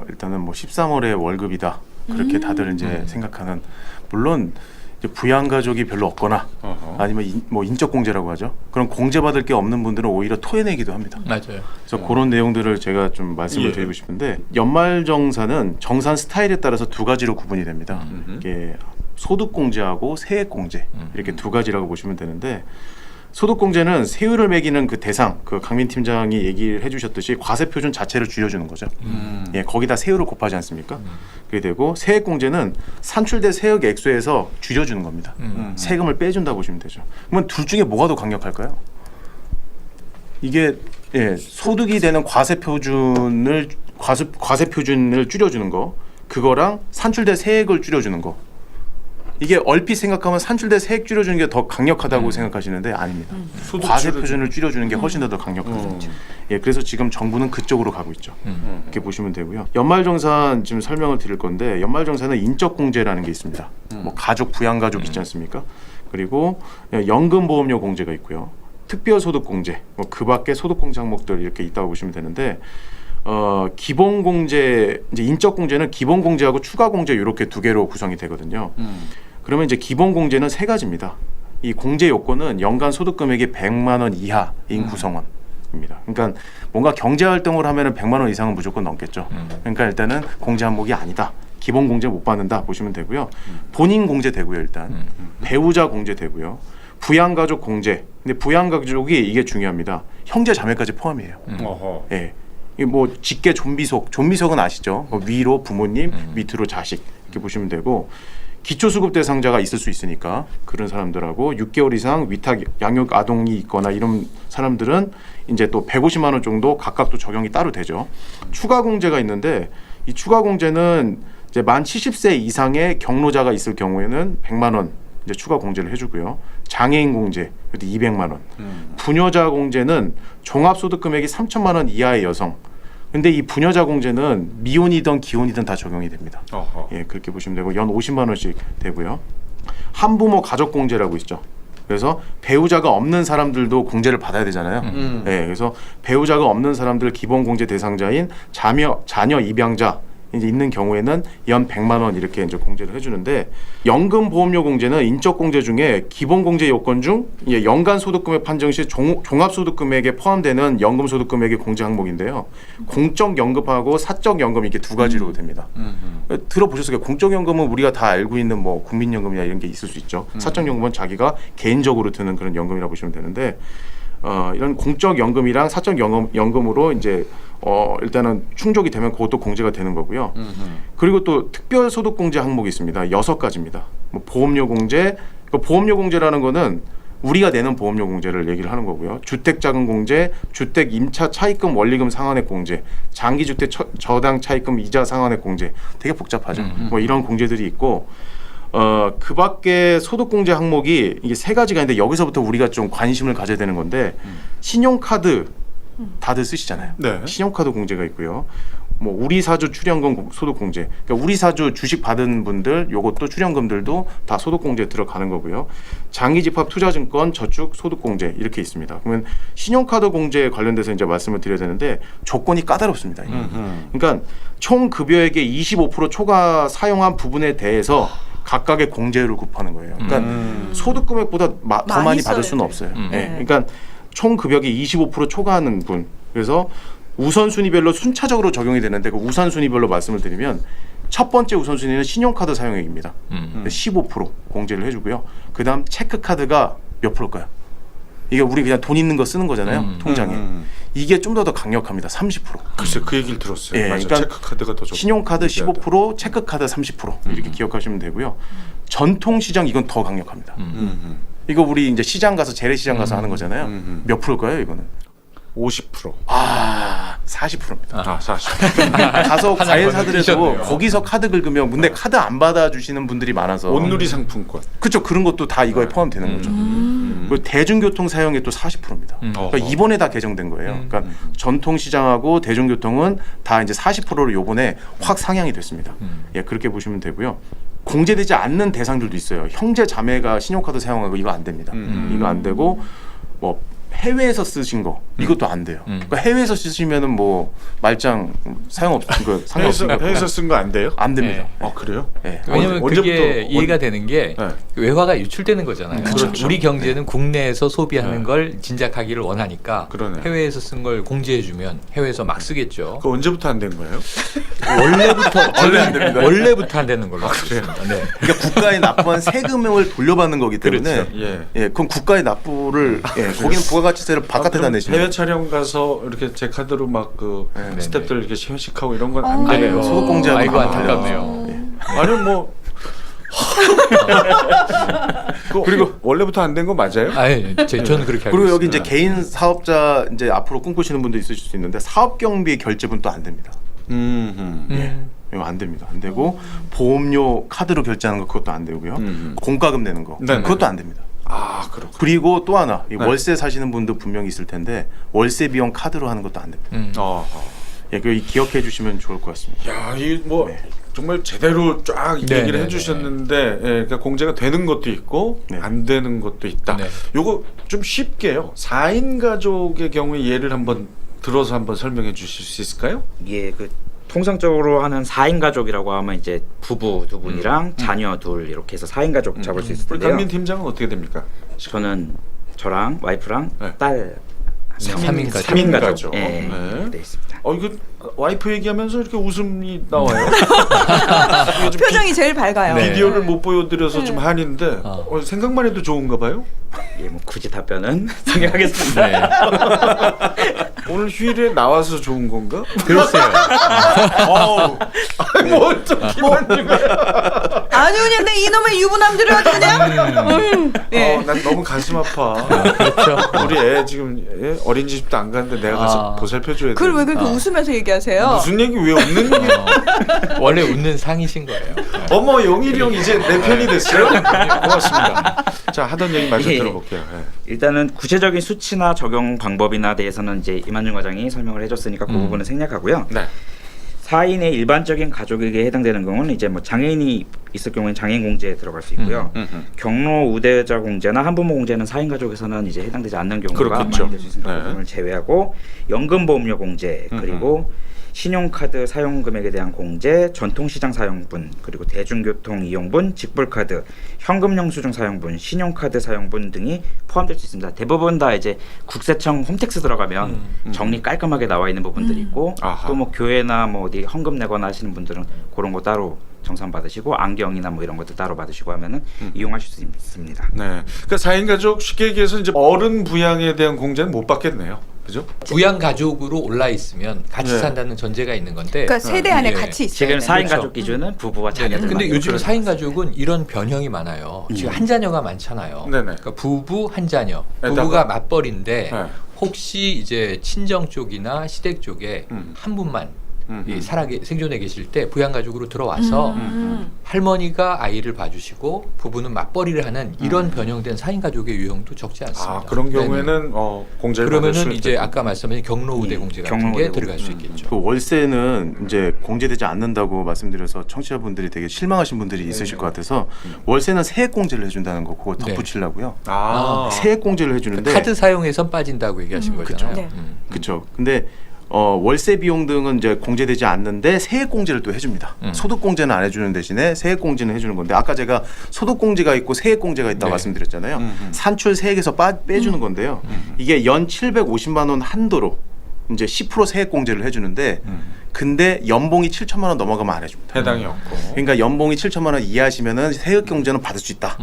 일단은 뭐 13월에 월급이다 그렇게 다들 이제 생각하는, 물론 이제 부양가족이 별로 없거나 어허. 아니면 뭐 인적공제라고 하죠. 그런 공제받을 게 없는 분들은 오히려 토해내기도 합니다. 맞아요. 그래서 그런 내용들을 제가 좀 말씀을 예. 드리고 싶은데, 연말정산은 정산 스타일에 따라서 두 가지로 구분이 됩니다. 이게 소득공제하고 세액공제 이렇게 두 가지라고 보시면 되는데, 소득공제는 세율을 매기는 그 대상, 그 강민 팀장이 얘기를 해주셨듯이 과세표준 자체를 줄여주는 거죠. 예, 거기다 세율을 곱하지 않습니까? 그게 되고, 세액공제는 산출된 세액 액수에서 줄여주는 겁니다. 세금을 빼준다 보시면 되죠. 그러면 둘 중에 뭐가 더 강력할까요? 이게 예, 소득이 되는 과세표준을 줄여주는 거, 그거랑 산출된 세액을 줄여주는 거. 이게 얼핏 생각하면 산출된 세액 줄여주는 게 더 강력하다고 생각하시는데 아닙니다. 소득 과세표준을 줄여주는 게 훨씬 더 강력하죠. 예, 그래서 지금 정부는 그쪽으로 가고 있죠. 이렇게 보시면 되고요. 연말정산 지금 설명을 드릴 건데, 연말정산은 인적공제라는 게 있습니다. 뭐 가족, 부양가족 있지 않습니까? 그리고 연금보험료 공제가 있고요. 특별소득공제, 뭐 그 밖에 소득공제 항목들 이렇게 있다고 보시면 되는데, 기본공제, 이제 인적공제는 기본공제하고 추가공제 이렇게 두 개로 구성이 되거든요. 그러면 이제 기본공제는 세 가지입니다. 이 공제 요건은 연간 소득금액이 100만 원 이하인 구성원입니다. 그러니까 뭔가 경제활동을 하면은 100만 원 이상은 무조건 넘겠죠. 그러니까 일단은 공제 항목이 아니다. 기본 공제 못 받는다 보시면 되고요. 본인 공제 되고요, 일단. 배우자 공제 되고요. 부양가족 공제. 근데 부양가족이 이게 중요합니다. 형제 자매까지 포함이에요. 어허. 예. 이게 뭐 직계 좀비속은 아시죠? 뭐 위로 부모님, 밑으로 자식 이렇게 보시면 되고, 기초수급 대상자가 있을 수 있으니까 그런 사람들하고 6개월 이상 위탁 양육 아동이 있거나 이런 사람들은 이제 또 150만 원 정도 각각 또 적용이 따로 되죠. 추가 공제가 있는데, 이 추가 공제는 이제 만 70세 이상의 경로자가 있을 경우에는 100만 원 이제 추가 공제를 해주고요. 장애인 공제 200만 원. 부녀자 공제는 종합소득 금액이 3천만 원 이하의 여성. 근데 이 부녀자 공제는 미혼이든 기혼이든 다 적용이 됩니다. 어허. 예, 그렇게 보시면 되고, 연 50만 원씩 되고요. 한부모 가족 공제라고 있죠. 그래서 배우자가 없는 사람들도 공제를 받아야 되잖아요. 예, 그래서 배우자가 없는 사람들 기본 공제 대상자인 자녀 입양자 이제 있는 경우에는 연 100만 원 이렇게 이제 공제를 해주는데, 연금 보험료 공제는 인적 공제 중에 기본 공제 요건 중 연간 소득금액 판정 시 종합 소득금액에 포함되는 연금 소득금액의 공제 항목인데요. 공적 연금하고 사적 연금 이렇게 두 가지로 됩니다. 들어보셨어요? 공적 연금은 우리가 다 알고 있는 뭐 국민연금이나 이런 게 있을 수 있죠. 사적 연금은 자기가 개인적으로 드는 그런 연금이라고 보시면 되는데, 이런 공적 연금이랑 사적 연금으로 이제 일단은 충족이 되면 그것도 공제가 되는 거고요. 그리고 또 특별소득공제 항목이 있습니다. 6가지입니다. 뭐 보험료 공제, 보험료 공제라는 거는 우리가 내는 보험료 공제를 얘기를 하는 거고요. 주택자금 공제, 주택 임차 차입금 원리금 상환액 공제, 장기주택 저당 차입금 이자 상환액 공제, 되게 복잡하죠. 뭐 이런 공제들이 있고, 그 밖에 소득공제 항목이 이게 세 가지가 있는데, 여기서부터 우리가 좀 관심을 가져야 되는 건데, 신용카드 다들 쓰시잖아요. 네. 신용카드 공제가 있고요. 뭐 우리사주 출연금 소득공제, 그러니까 우리사주 주식 받은 분들 요것도 출연금들도 다 소득공제에 들어가는 거고요. 장기집합 투자증권 저축 소득공제 이렇게 있습니다. 그러면 신용카드 공제에 관련돼서 이제 말씀을 드려야 되는데, 조건이 까다롭습니다. 그러니까 총 급여액의 25% 초과 사용한 부분에 대해서 각각의 공제율을 곱하는 거예요. 그러니까 소득금액보다 더 많이 받을 수는 없어요. 예. 그러니까 총 급여액이 25% 초과하는 분. 그래서 우선순위별로 순차적으로 적용이 되는데, 그 우선순위별로 말씀을 드리면, 첫 번째 우선순위는 신용카드 사용액입니다. 15% 공제를 해주고요. 그 다음 체크카드가 몇 프로일까요? 이게 우리 그냥 돈 있는 거 쓰는 거잖아요. 통장에. 이게 좀 더 강력합니다. 30%. 글쎄 그 얘기를 들었어요. 예, 맞아. 그러니까 체크카드가 더 좋고. 신용카드 15%, 체크카드 30% 이렇게 기억하시면 되고요. 전통시장 이건 더 강력합니다. 이거 우리 이제 시장 가서 재래시장 가서 하는 거잖아요. 몇 프로일까요, 이거는? 50%. 아, 40%입니다. 아, 사실. 가서 과일 사더라도 건너뛰셨네요. 거기서 카드 긁으면 근데 카드 안 받아주시는 분들이 많아서 온누리 상품권. 그렇죠. 그런 것도 다 이거에 포함되는 거죠. 그리고 대중교통 사용이 또 40%입니다. 그러니까 어허. 이번에 다 개정된 거예요. 그러니까 전통시장하고 대중교통은 다 이제 40%로 요번에 확 상향이 됐습니다. 예, 그렇게 보시면 되고요. 공제되지 않는 대상들도 있어요. 형제 자매가 신용카드 사용하고 이거 안 됩니다. 이거 안 되고 뭐 해외에서 쓰신 거 이것도 안 돼요. 그러니까 해외에서 쓰시면은 뭐 말짱 사용 없 그 상관없는 거 해외에서 쓴 거 안 돼요? 안 됩니다. 아, 그래요? 예. 왜냐하면 언제부터 그게 이해가 되는 게 네. 외화가 유출되는 거잖아요. 그렇죠. 우리 경제는 국내에서 소비하는 네. 걸 진작하기를 원하니까 그러네요. 해외에서 쓴 걸 공제해주면 해외에서 막 쓰겠죠. 그 언제부터 안 된 거예요? 원래부터 원래 안 됩니다. 원래부터 안 되는 걸로 알고 있습니다. 네. 그러니까 국가에 납부한 세금을 돌려받는 거기 때문에 예. 예, 그럼 국가의 납부를 예, 거기는 부가가치세를 바깥에다 그럼 내시면 해외 촬영 가서 이렇게 제 카드로 막 그 네, 스태프들 이렇게 회식하고 이런 건 안 아이고. 되네요. 소득공제하고 아이고 나와요. 안타깝네요. 아니 뭐 그리고 원래부터 안 된 거 맞아요? 아니, 저는 그렇게 알고 그리고 여기 있습니다. 이제 개인 사업자 이제 앞으로 꿈꾸시는 분도 있으실 수 있는데 사업 경비 결제분 또 안 됩니다. 이거 안 됩니다. 안 되고 보험료 카드로 결제하는 거 그것도 안 되고요. 공과금 내는 거 네네. 그것도 안 됩니다. 아, 그렇군. 그리고 또 하나 이 네. 월세 사시는 분도 분명히 있을 텐데 월세 비용 카드로 하는 것도 안 됩니다. 예, 그 기억해 주시면 좋을 것 같습니다. 야, 이 뭐 네. 정말 제대로 쫙 네, 얘기를 네, 해주셨는데, 예, 그러니까 공제가 되는 것도 있고 네. 안 되는 것도 있다. 네. 요거 좀 쉽게요. 4인 가족의 경우에 예를 한번 들어서 한번 설명해 주실 수 있을까요? 예, 그 통상적으로 하는 4인 가족이라고 하면 이제 부부 두 분이랑 자녀 둘 이렇게 해서 4인 가족 잡을 수 있을 우리 텐데요. 강민 팀장은 어떻게 됩니까? 저는 저랑 와이프랑 네. 딸 삼인 가족. 3인 가족. 가족. 예, 네. 돼 있습니다. 이거 와이프 얘기하면서 이렇게 웃음이 나와요. 이게 좀 표정이 제일 밝아요. 네. 비디오를 못 보여드려서 좀 한인데 생각만 해도 좋은가 봐요. 예, 뭐 굳이 답변은 생략하겠습니다. 네. 오늘 휴일에 나와서 좋은 건가? 글쎄요. 뭐또 기만님이야. 아니 그냥 내 이놈의 유부남들을 아주 그냥. 예. 난 너무 가슴 아파. 그렇죠. 우리 애 지금 어린이집도 안 가는데 내가 가서 아. 보살펴줘야 돼. 그걸 왜 그렇게 웃으면서 얘기하세요? 무슨 얘기 왜 없는 얘기? 원래 웃는 상이신 거예요. 어머 영일이 형 이제 내 편이 됐어요. 고맙습니다. 자 하던 얘기 마저 예. 들어볼게요. 예. 일단은 구체적인 수치나 적용 방법이나 대해서는 이제 이만준 과장이 설명을 해줬으니까 그 부분은 생략하고요. 네. 4인의 일반적인 가족에게 해당되는 경우는 이제 뭐 장애인이 있을 경우에는 장애인 공제에 들어갈 수 있고요. 경로 우대자 공제나 한부모 공제는 4인 가족에서는 이제 해당되지 않는 경우가 그렇겠죠. 많이 될 수 있습니다. 네. 그 부분을 제외하고 연금보험료 공제 그리고 신용카드 사용 금액에 대한 공제, 전통시장 사용분, 그리고 대중교통 이용분, 직불카드, 현금 영수증 사용분, 신용카드 사용분 등이 포함될 수 있습니다. 대부분 다 이제 국세청 홈택스 들어가면 정리 깔끔하게 나와 있는 부분들이 있고 아하. 또 뭐 교회나 뭐 어디 헌금 내거나 하시는 분들은 그런 거 따로 정산 받으시고 안경이나 뭐 이런 것도 따로 받으시고 하면은 이용하실 수 있습니다. 네. 그러니까 4인 가족 쉽게 얘기해서 이제 어른 부양에 대한 공제는 못 받겠네요. 그죠? 부양 가족으로 올라 있으면 같이 네. 산다는 전제가 있는 건데. 그러니까 세대 안에 예. 같이 있어요. 지금 4인 그렇죠. 가족 기준은 부부와 자녀들. 근데 요즘 4인 가족은 이런 변형이 많아요. 지금 한 자녀가 많잖아요. 네네. 그러니까 부부 한 자녀. 에다가- 부부가 맞벌인데 네. 혹시 이제 친정 쪽이나 시댁 쪽에 한 분만 이 생존해 계실 때 부양 가족으로 들어와서 할머니가 아이를 봐주시고 부부는 맞벌이를 하는 이런 변형된 4인 가족의 유형도 적지 않습니다. 아 그런 네네. 경우에는 공제를 받을 수 그러면은 이제 있다. 아까 말씀하신 경로우대 공제 같은 경로우대 게 들어갈 수 있겠죠. 그 월세는 이제 공제되지 않는다고 말씀드려서 청취자분들이 되게 실망하신 분들이 있으실 것 같아서 월세는 세액 공제를 해준다는 거 그거 네. 덧붙이려고요. 아, 세액 공제를 해주는데 카드 사용에선 빠진다고 얘기하신 거잖아요. 네. 그렇죠. 근데 월세 비용 등은 이제 공제되지 않는데 세액 공제를 또 해줍니다. 소득 공제는 안 해주는 대신에 세액 공제는 해주는 건데 아까 제가 소득 공제가 있고 세액 공제가 있다고 네. 말씀드렸잖아요. 산출 세액에서 빼주는 건데요. 이게 연 750만 원 한도로 이제 10% 세액 공제를 해주는데 근데 연봉이 7천만 원 넘어가면 안 해줍니다. 해당이 없고. 그러니까 연봉이 7천만 원 이하시면은 세액 경제는 받을 수 있다.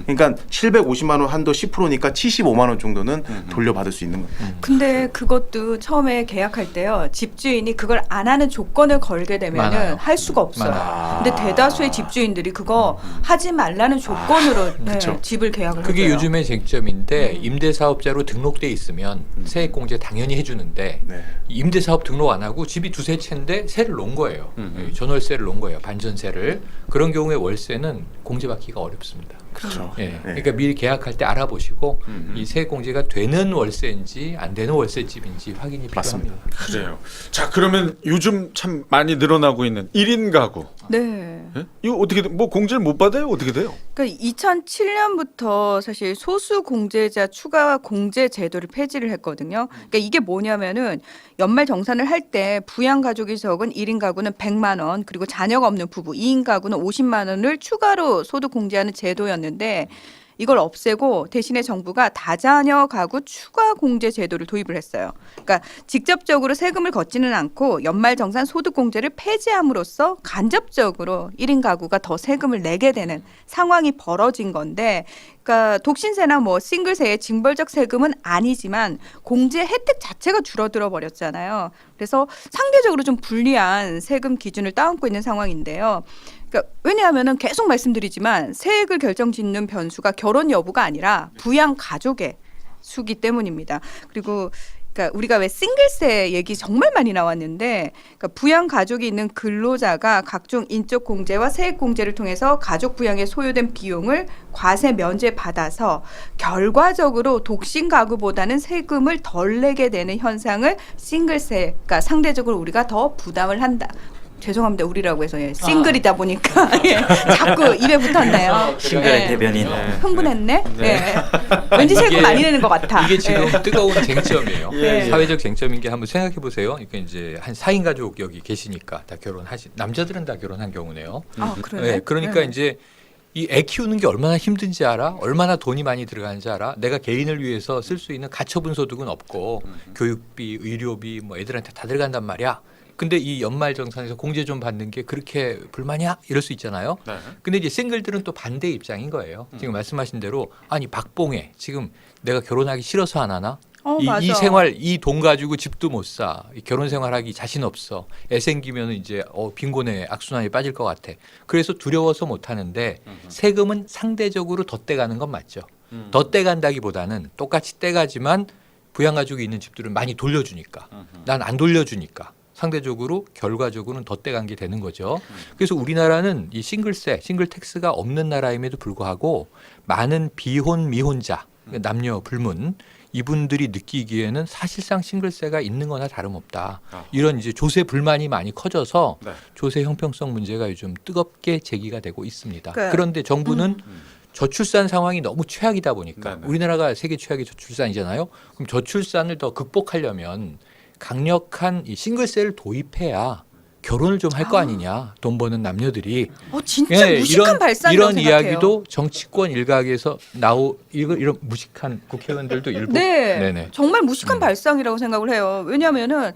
그러니까 750만 원 한도 10%니까 75만 원 정도는 돌려받을 수 있는 거예요. 근데 그것도 처음에 계약할 때요. 집주인이 그걸 안 하는 조건을 걸게 되면은 많아요. 할 수가 없어요. 많아요. 근데 대다수의 집주인들이 그거 하지 말라는 조건으로 네, 그쵸. 집을 계약을 그게 하고요. 요즘의 쟁점인데 임대사업자로 등록돼 있으면 세액공제 당연히 해주는데 네. 임대사업 등록 안 하고 집이 두세 채인데 세를 놓은 거예요. 전월세를 놓은 거예요. 반전세를. 그런 경우에 월세는 공제받기가 어렵습니다. 그렇죠. 예. 네. 그러니까 미리 계약할 때 알아보시고 이 세액공제가 되는 월세인지 안 되는 월세집인지 확인이 맞습니다. 필요합니다. 그래요. 자, 그러면 요즘 참 많이 늘어나고 있는 1인 가구. 네. 예? 이거 어떻게 뭐 공제를 못 받아요? 어떻게 돼요? 그러니까 2007년부터 사실 소수 공제자 추가 공제 제도를 폐지를 했거든요. 그러니까 이게 뭐냐면은 연말 정산을 할 때 부양 가족이 적은 1인 가구는 100만 원, 그리고 자녀가 없는 부부 2인 가구는 50만 원을 추가로 소득 공제하는 제도였는데 이걸 없애고 대신에 정부가 다자녀 가구 추가 공제 제도를 도입을 했어요. 그러니까 직접적으로 세금을 걷지는 않고 연말정산 소득 공제를 폐지함으로써 간접적으로 1인 가구가 더 세금을 내게 되는 상황이 벌어진 건데, 그러니까 독신세나 뭐 싱글세의 징벌적 세금은 아니지만 공제 혜택 자체가 줄어들어 버렸잖아요. 그래서 상대적으로 좀 불리한 세금 기준을 따놓고 있는 상황인데요. 그러니까 왜냐하면은 계속 말씀드리지만 세액을 결정짓는 변수가 결혼 여부가 아니라 부양 가족의 수기 때문입니다. 그리고 그러니까 우리가 왜 싱글세 얘기 정말 많이 나왔는데, 그러니까 부양 가족이 있는 근로자가 각종 인적 공제와 세액 공제를 통해서 가족 부양에 소요된 비용을 과세 면제 받아서 결과적으로 독신 가구보다는 세금을 덜 내게 되는 현상을 싱글세, 그러니까 상대적으로 우리가 더 부담을 한다. 죄송합니다. 우리라고 해서 예, 싱글이다 보니까 예, 자꾸 입에 붙었네요. 싱글의 예. 대변인. 흥분했네. 예. 왠지 세금 이게- 많이 내는 것 같아. 이게 지금 예. 뜨거운 쟁점이에요. 예. 사회적 쟁점인 게 한번 생각해 보세요. 그러니까 이제 한 4인 가족 여기 계시니까 다 남자들은 다 결혼한 경우네요. 아, 그러네. 네, 그러니까 네. 이제 이 애 키우는 게 얼마나 힘든지 알아? 얼마나 돈이 많이 들어가는지 알아? 내가 개인을 위해서 쓸 수 있는 가처분 소득은 없고 교육비, 의료비 뭐 애들한테 다 들어간단 말이야. 근데 이 연말정산에서 공제 좀 받는 게 그렇게 불만이야? 이럴 수 있잖아요. 네. 근데 이제 싱글들은 또 반대 입장인 거예요. 지금 말씀하신 대로 아니 박봉해 지금 내가 결혼하기 싫어서 안 하나? 이 맞아. 생활 이 돈 가지고 집도 못 사. 이 결혼 생활하기 자신 없어. 애 생기면 이제 빈곤에 악순환에 빠질 것 같아. 그래서 두려워서 못 하는데 세금은 상대적으로 더 떼가는 건 맞죠. 더 떼간다기보다는 똑같이 떼가지만 부양가족이 있는 집들은 많이 돌려주니까. 난 안 돌려주니까. 상대적으로 결과적으로는 더 떼간 게 되는 거죠. 그래서 우리나라는 이 싱글세, 싱글 텍스가 없는 나라임에도 불구하고 많은 비혼 미혼자, 남녀 불문 이분들이 느끼기에는 사실상 싱글세가 있는 거나 다름없다. 이런 이제 조세 불만이 많이 커져서 네. 조세 형평성 문제가 요즘 뜨겁게 제기가 되고 있습니다. 그러니까, 그런데 정부는 저출산 상황이 너무 최악이다 보니까 네네. 우리나라가 세계 최악의 저출산이잖아요. 그럼 저출산을 더 극복하려면 강력한 이 싱글세를 도입해야 결혼을 좀 할 거 아니냐. 돈 버는 남녀들이. 진짜 예, 무식한 발상이라고 이런 생각해요. 이야기도 정치권 일각에서 이런 무식한 국회의원들도 일부 네, 네네. 정말 무식한 발상이라고 생각을 해요. 왜냐하면은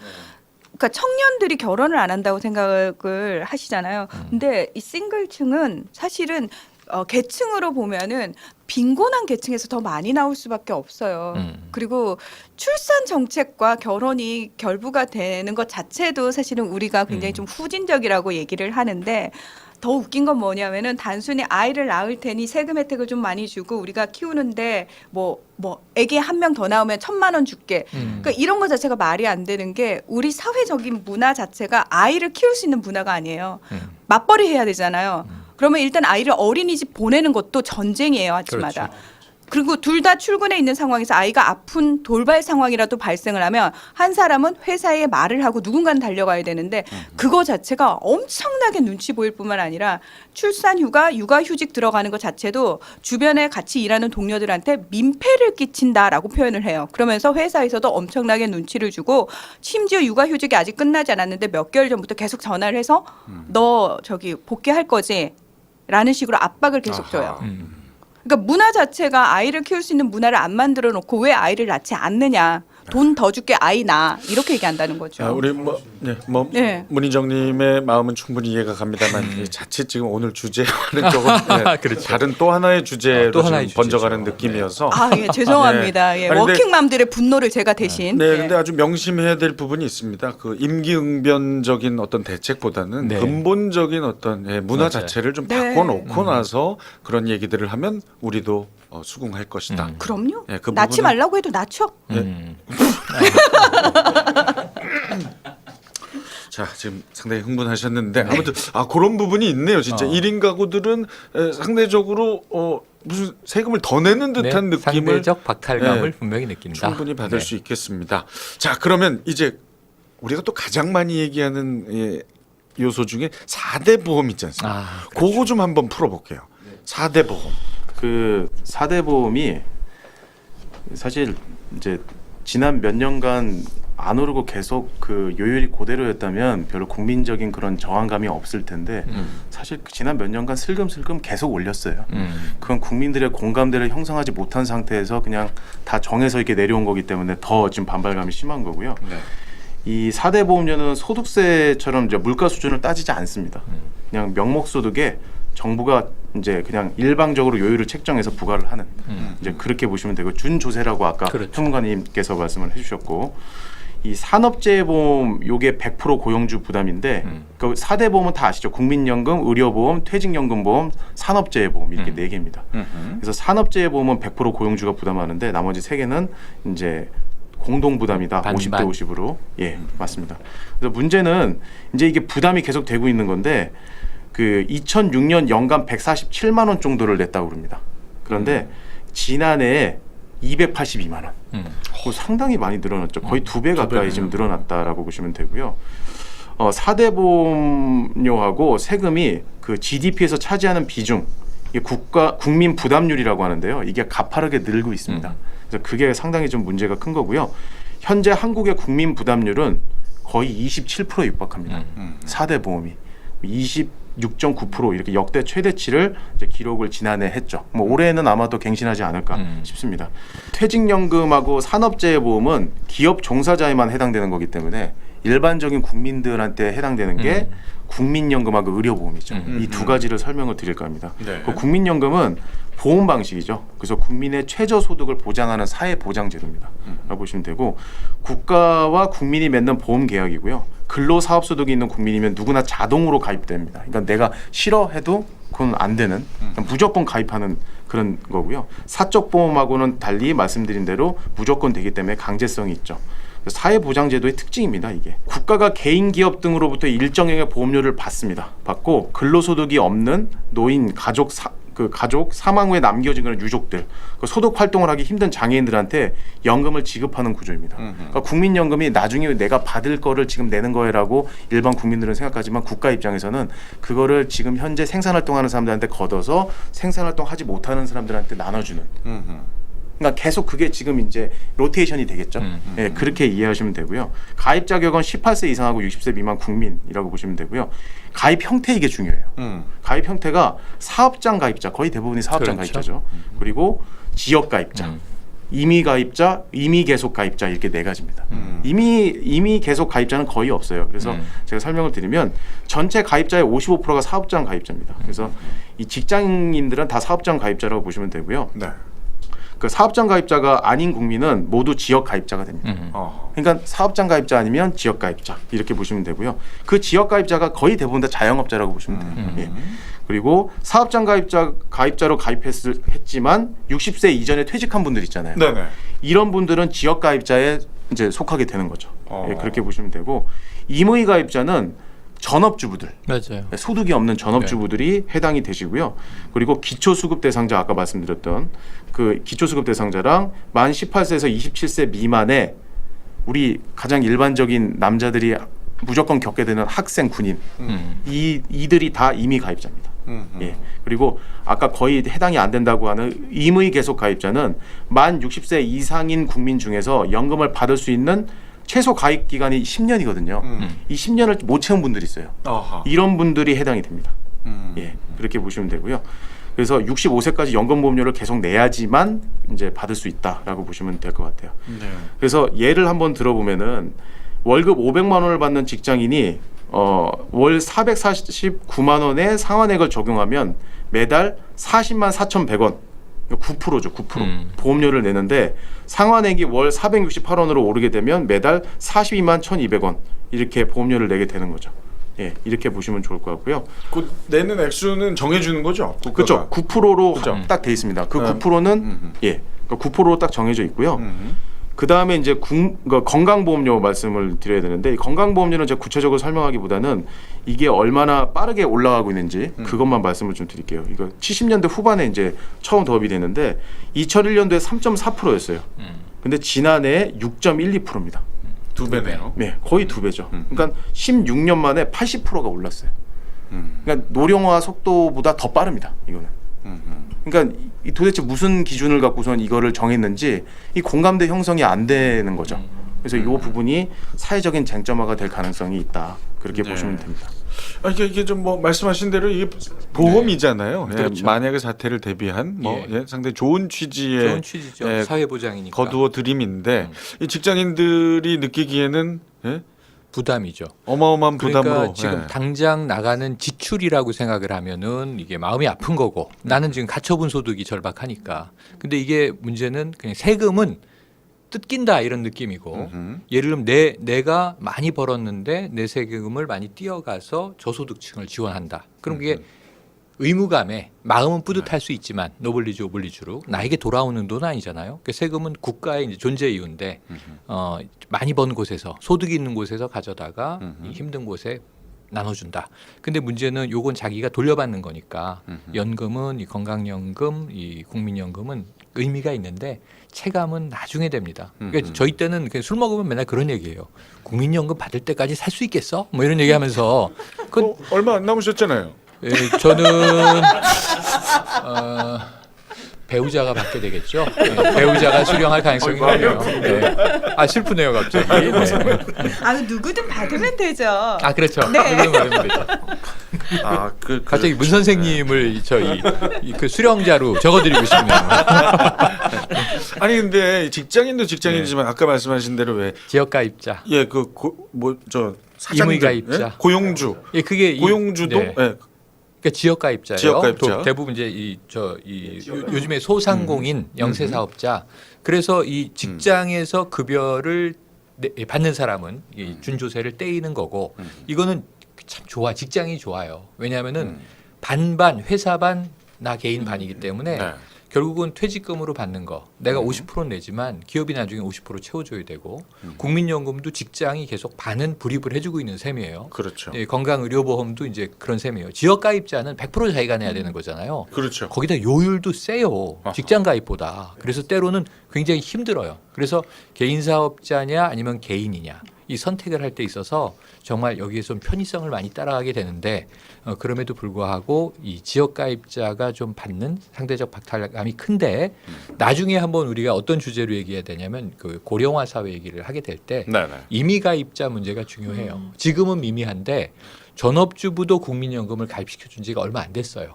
그러니까 청년들이 결혼을 안 한다고 생각을 하시잖아요. 근데 이 싱글층은 사실은 계층으로 보면은 빈곤한 계층에서 더 많이 나올 수밖에 없어요. 그리고 출산 정책과 결혼이 결부가 되는 것 자체도 사실은 우리가 굉장히 좀 후진적이라고 얘기를 하는데, 더 웃긴 건 뭐냐면은 단순히 아이를 낳을 테니 세금 혜택을 좀 많이 주고 우리가 키우는데 뭐 애기 한 명 더 나오면 1,000만 원 줄게. 그러니까 이런 거 자체가 말이 안 되는 게 우리 사회적인 문화 자체가 아이를 키울 수 있는 문화가 아니에요. 맞벌이 해야 되잖아요. 그러면 일단 아이를 어린이집 보내는 것도 전쟁이에요, 아침마다. 그렇죠. 그리고 둘 다 출근해 있는 상황에서 아이가 아픈 돌발 상황이라도 발생을 하면 한 사람은 회사에 말을 하고 누군가는 달려가야 되는데 그거 자체가 엄청나게 눈치 보일 뿐만 아니라 출산휴가, 육아휴직 들어가는 것 자체도 주변에 같이 일하는 동료들한테 민폐를 끼친다라고 표현을 해요. 그러면서 회사에서도 엄청나게 눈치를 주고 심지어 육아휴직이 아직 끝나지 않았는데 몇 개월 전부터 계속 전화를 해서 너 저기 복귀할 거지? 라는 식으로 압박을 계속 줘요. 그러니까 문화 자체가 아이를 키울 수 있는 문화를 안 만들어 놓고 왜 아이를 낳지 않느냐. 돈 더 줄게 아이 낳아 이렇게 얘기한다는 거죠. 우리 네. 문희정님의 마음은 충분히 이해가 갑니다만 이 자칫 지금 오늘 주제와는 조금 그렇죠. 다른 또 하나의 주제로 또 하나의 지금 번져가는 주제죠. 느낌이어서 아, 예, 죄송합니다. 예, 아니, 근데- 워킹맘들의 분노를 제가 대신. 네, 예. 근데 아주 명심해야 될 부분이 있습니다. 그 임기응변적인 어떤 대책보다는 네. 근본적인 어떤 문화 맞아요. 자체를 좀 네. 바꿔놓고 나서 그런 얘기들을 하면 우리도 수긍할 것이다. 그럼요. 예, 그 낳지 부분은- 말라고 해도 낳죠. 자, 지금 상당히 흥분하셨는데 아무튼 그런 부분이 있네요. 진짜 1인 가구들은 상대적으로 무슨 세금을 더 내는 듯한 네, 느낌을 상대적 박탈감을 네, 분명히 느낀다. 충분히 받을 네. 수 있겠습니다. 자, 그러면 이제 우리가 또 가장 많이 얘기하는 요소 중에 4대 보험 있지 않습니까? 그거 좀 한번 풀어볼게요. 4대 보험. 그 4대 보험이 사실 이제 지난 몇 년간 안 오르고 계속 그 요율이 그대로였다면 별로 국민적인 그런 저항감이 없을 텐데 사실 지난 몇 년간 슬금슬금 계속 올렸어요. 그건 국민들의 공감대를 형성하지 못한 상태에서 그냥 다 정해서 이렇게 내려온 거기 때문에 더 지금 반발감이 심한 거고요. 네. 이 4대 보험료는 소득세처럼 이제 물가 수준을 따지지 않습니다. 그냥 명목 소득에 정부가 이제 그냥 일방적으로 요율을 책정해서 부과를 하는 이제 그렇게 보시면 되고 준조세라고 아까 그렇죠. 평론가님께서 말씀을 해주셨고 이 산업재해보험 요게 100% 고용주 부담인데 그 4대 보험은 다 아시죠? 국민연금, 의료보험, 퇴직연금보험, 산업재해보험 이렇게 네 개입니다. 그래서 산업재해보험은 100% 고용주가 부담하는데 나머지 세 개는 이제 공동 부담이다. 반반. 50대 50으로. 예, 맞습니다. 그래서 문제는 이제 이게 부담이 계속 되고 있는 건데 그 2006년 연간 147만 원 정도를 냈다고 그럽니다. 그런데 지난해에 282만 원. 상당히 많이 늘어났죠. 거의 2배 가까이 지금 늘어났다라고 보시면 되고요. 4대 보험료하고 세금이 그 GDP에서 차지하는 비중, 이게 국민 부담률이라고 하는데요. 이게 가파르게 늘고 있습니다. 그래서 그게 상당히 좀 문제가 큰 거고요. 현재 한국의 국민 부담률은 거의 27%에 육박합니다. 4대 보험이 26.9% 이렇게 역대 최대치를 이제 기록을 지난해 했죠. 뭐 올해는 아마도 갱신하지 않을까 싶습니다. 퇴직연금하고 산업재해보험은 기업 종사자에만 해당되는 거기 때문에 일반적인 국민들한테 해당되는 게 국민연금하고 의료보험이죠. 이 두 가지를 설명을 드릴까 합니다. 네. 그 국민연금은 보험 방식이죠. 그래서 국민의 최저소득을 보장하는 사회보장제도입니다. 라고 보시면 되고 국가와 국민이 맺는 보험 계약이고요. 근로사업소득이 있는 국민이면 누구나 자동으로 가입됩니다. 그러니까 내가 싫어해도 그건 안 되는 무조건 가입하는 그런 거고요. 사적보험하고는 달리 말씀드린 대로 무조건 되기 때문에 강제성이 있죠. 사회보장제도의 특징입니다. 이게 국가가 개인 기업 등으로부터 일정량의 보험료를 받습니다. 받고 근로소득이 없는 노인, 가족 사망 후에 남겨진 그런 유족들, 그 소득 활동을 하기 힘든 장애인들한테 연금을 지급하는 구조입니다. 그러니까 국민연금이 나중에 내가 받을 거를 지금 내는 거라고 일반 국민들은 생각하지만 국가 입장에서는 그거를 지금 현재 생산활동하는 사람들한테 걷어서 생산활동하지 못하는 사람들한테 나눠주는. 그러니까 계속 그게 지금 이제 로테이션이 되겠죠. 예, 그렇게 이해하시면 되고요. 가입 자격은 18세 이상하고 60세 미만 국민이라고 보시면 되고요. 가입 형태 이게 중요해요. 가입 형태가 사업장 가입자, 거의 대부분이 사업장 그렇죠. 가입자죠. 그리고 지역 가입자, 임의 가입자, 임의 계속 가입자 이렇게 네 가지입니다. 임의 계속 가입자는 거의 없어요. 그래서 제가 설명을 드리면 전체 가입자의 55%가 사업장 가입자입니다. 그래서 이 직장인들은 다 사업장 가입자라고 보시면 되고요. 네. 그 사업장 가입자가 아닌 국민은 모두 지역 가입자가 됩니다. 그러니까 사업장 가입자 아니면 지역 가입자 이렇게 보시면 되고요. 그 지역 가입자가 거의 대부분 다 자영업자라고 보시면 돼요. 예. 그리고 사업장 가입자로 가입했지만 60세 이전에 퇴직한 분들 있잖아요. 네네. 이런 분들은 지역 가입자에 이제 속하게 되는 거죠. 예, 그렇게 보시면 되고 임의 가입자는 전업주부들, 맞아요. 소득이 없는 전업주부들이 해당이 되시고요. 그리고 기초수급 대상자 아까 말씀드렸던 그 기초수급 대상자랑 만 18세에서 27세 미만의 우리 가장 일반적인 남자들이 무조건 겪게 되는 학생, 군인 이들이 다 임의 가입자입니다. 예. 그리고 아까 거의 해당이 안 된다고 하는 임의 계속 가입자는 만 60세 이상인 국민 중에서 연금을 받을 수 있는 최소 가입 기간이 10년이거든요. 이 10년을 못 채운 분들이 있어요. 아하. 이런 분들이 해당이 됩니다. 예, 그렇게 보시면 되고요. 그래서 65세까지 연금보험료를 계속 내야지만 이제 받을 수 있다라고 보시면 될 것 같아요. 네. 그래서 예를 한번 들어보면은 월급 500만 원을 받는 직장인이 월 449만 원의 상환액을 적용하면 매달 40만 4,100원, 9%죠, 9%. 보험료를 내는데 상환액이 월 468원으로 오르게 되면 매달 42만 1,200원 이렇게 보험료를 내게 되는 거죠. 예, 이렇게 보시면 좋을 것 같고요. 그 내는 액수는 정해주는 거죠? 그렇죠. 9%로 그죠. 딱 돼 있습니다. 그 음. 9%는 예, 9%로 딱 정해져 있고요. 그 다음에 이제 건강보험료 말씀을 드려야 되는데 이 건강보험료는 제가 구체적으로 설명하기보다는 이게 얼마나 빠르게 올라가고 있는지 그것만 말씀을 좀 드릴게요. 이거 70년대 후반에 이제 처음 도입이 되는데 2001년도에 3.4%였어요. 근데 지난해 6.12%입니다. 2배네요. 네, 거의 2배죠. 그러니까 16년 만에 80%가 올랐어요. 그러니까 노령화 속도보다 더 빠릅니다. 이거는. 그러니까 이 도대체 무슨 기준을 갖고선 이거를 정했는지 이 공감대 형성이 안 되는 거죠. 그래서 이 부분이 사회적인 쟁점화가 될 가능성이 있다. 그렇게 네. 보시면 됩니다. 이게 좀 뭐 말씀하신 대로 이게 보험이잖아요. 예, 그렇죠. 만약의 사태를 대비한 뭐 예. 예, 상당히 좋은 취지의 좋은 취지죠. 예, 사회보장이니까. 거두어 드림인데 이 직장인들이 느끼기에는 예? 부담이죠. 어마어마한 그러니까 부담으로 지금 예. 당장 나가는 지출이라고 생각을 하면은 이게 마음이 아픈 거고 나는 지금 가처분 소득이 절박하니까. 근데 이게 문제는 그냥 세금은 뜯긴다 이런 느낌이고 예를 들면 내가 많이 벌었는데 내 세금을 많이 띄어가서 저소득층을 지원한다. 그럼 그게 의무감에 마음은 뿌듯할 수 있지만 노블리주 오블리주로 나에게 돌아오는 돈 아니잖아요. 그 세금은 국가의 이제 존재 이유인데 많이 번 곳에서 소득이 있는 곳에서 가져다가 이 힘든 곳에 나눠준다. 근데 문제는 요건 자기가 돌려받는 거니까 연금은 이 건강연금, 이 국민연금은 의미가 있는데 체감은 나중에 됩니다. 그러니까 저희 때는 그냥 술 먹으면 맨날 그런 얘기예요. 국민연금 받을 때까지 살 수 있겠어? 뭐 이런 얘기하면서 그 얼마 안 남으셨잖아요. 예, 저는 배우자가 받게 되겠죠. 예, 배우자가 수령할 가능성이 높네요. 네. 아 슬프네요 갑자기. 네. 누구든 받으면 되죠. 아 그렇죠. 네. 그런 말이면 되죠. 갑자기 문 선생님을 그 수령자로 적어드리고 싶네요. 아니 근데 직장인도 직장인이지만 아까 말씀하신 대로 왜 지역가입자. 예, 그 뭐 저 사장들, 임의가입자. 예? 고용주, 예, 그게 고용주도 네. 예. 그러니까 지역가입자예요. 지역가입자. 대부분 이제 요즘에 소상공인 영세사업자. 그래서 이 직장에서 급여를 받는 사람은 이 준조세를 떼이는 거고 이거는 참 좋아. 직장이 좋아요. 왜냐하면은 반반 회사 반 나 개인 반이기 때문에 네. 결국은 퇴직금으로 받는 거 내가 50% 내지만 기업이 나중에 50% 채워줘야 되고 국민연금도 직장이 계속 반은 불입을 해주고 있는 셈이에요. 그렇죠. 예, 건강의료보험도 이제 그런 셈이에요. 지역가입자는 100% 자기가 내야 되는 거잖아요. 그렇죠. 거기다 요율도 세요. 직장가입보다. 그래서 때로는 굉장히 힘들어요. 그래서 개인사업자냐 아니면 개인이냐 이 선택을 할 때 있어서 정말 여기에 좀 편의성을 많이 따라가게 되는데 그럼에도 불구하고 이 지역가입자가 좀 받는 상대적 박탈감이 큰데 나중에 한번 우리가 어떤 주제로 얘기해야 되냐면 그 고령화 사회 얘기를 하게 될 때 네, 네. 임의가입자 문제가 중요해요. 지금은 미미한데 전업주부도 국민연금을 가입시켜 준 지가 얼마 안 됐어요.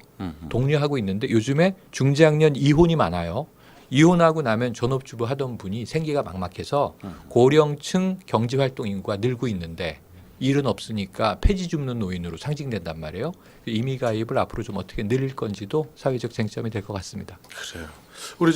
독려하고 있는데 요즘에 중장년 이혼이 많아요. 이혼하고 나면 전업주부 하던 분이 생계가 막막해서 고령층 경제활동 인구가 늘고 있는데 일은 없으니까 폐지 줍는 노인으로 상징된단 말이에요. 임의가입을 앞으로 좀 어떻게 늘릴 건지도 사회적 쟁점이 될 것 같습니다. 그래요. 우리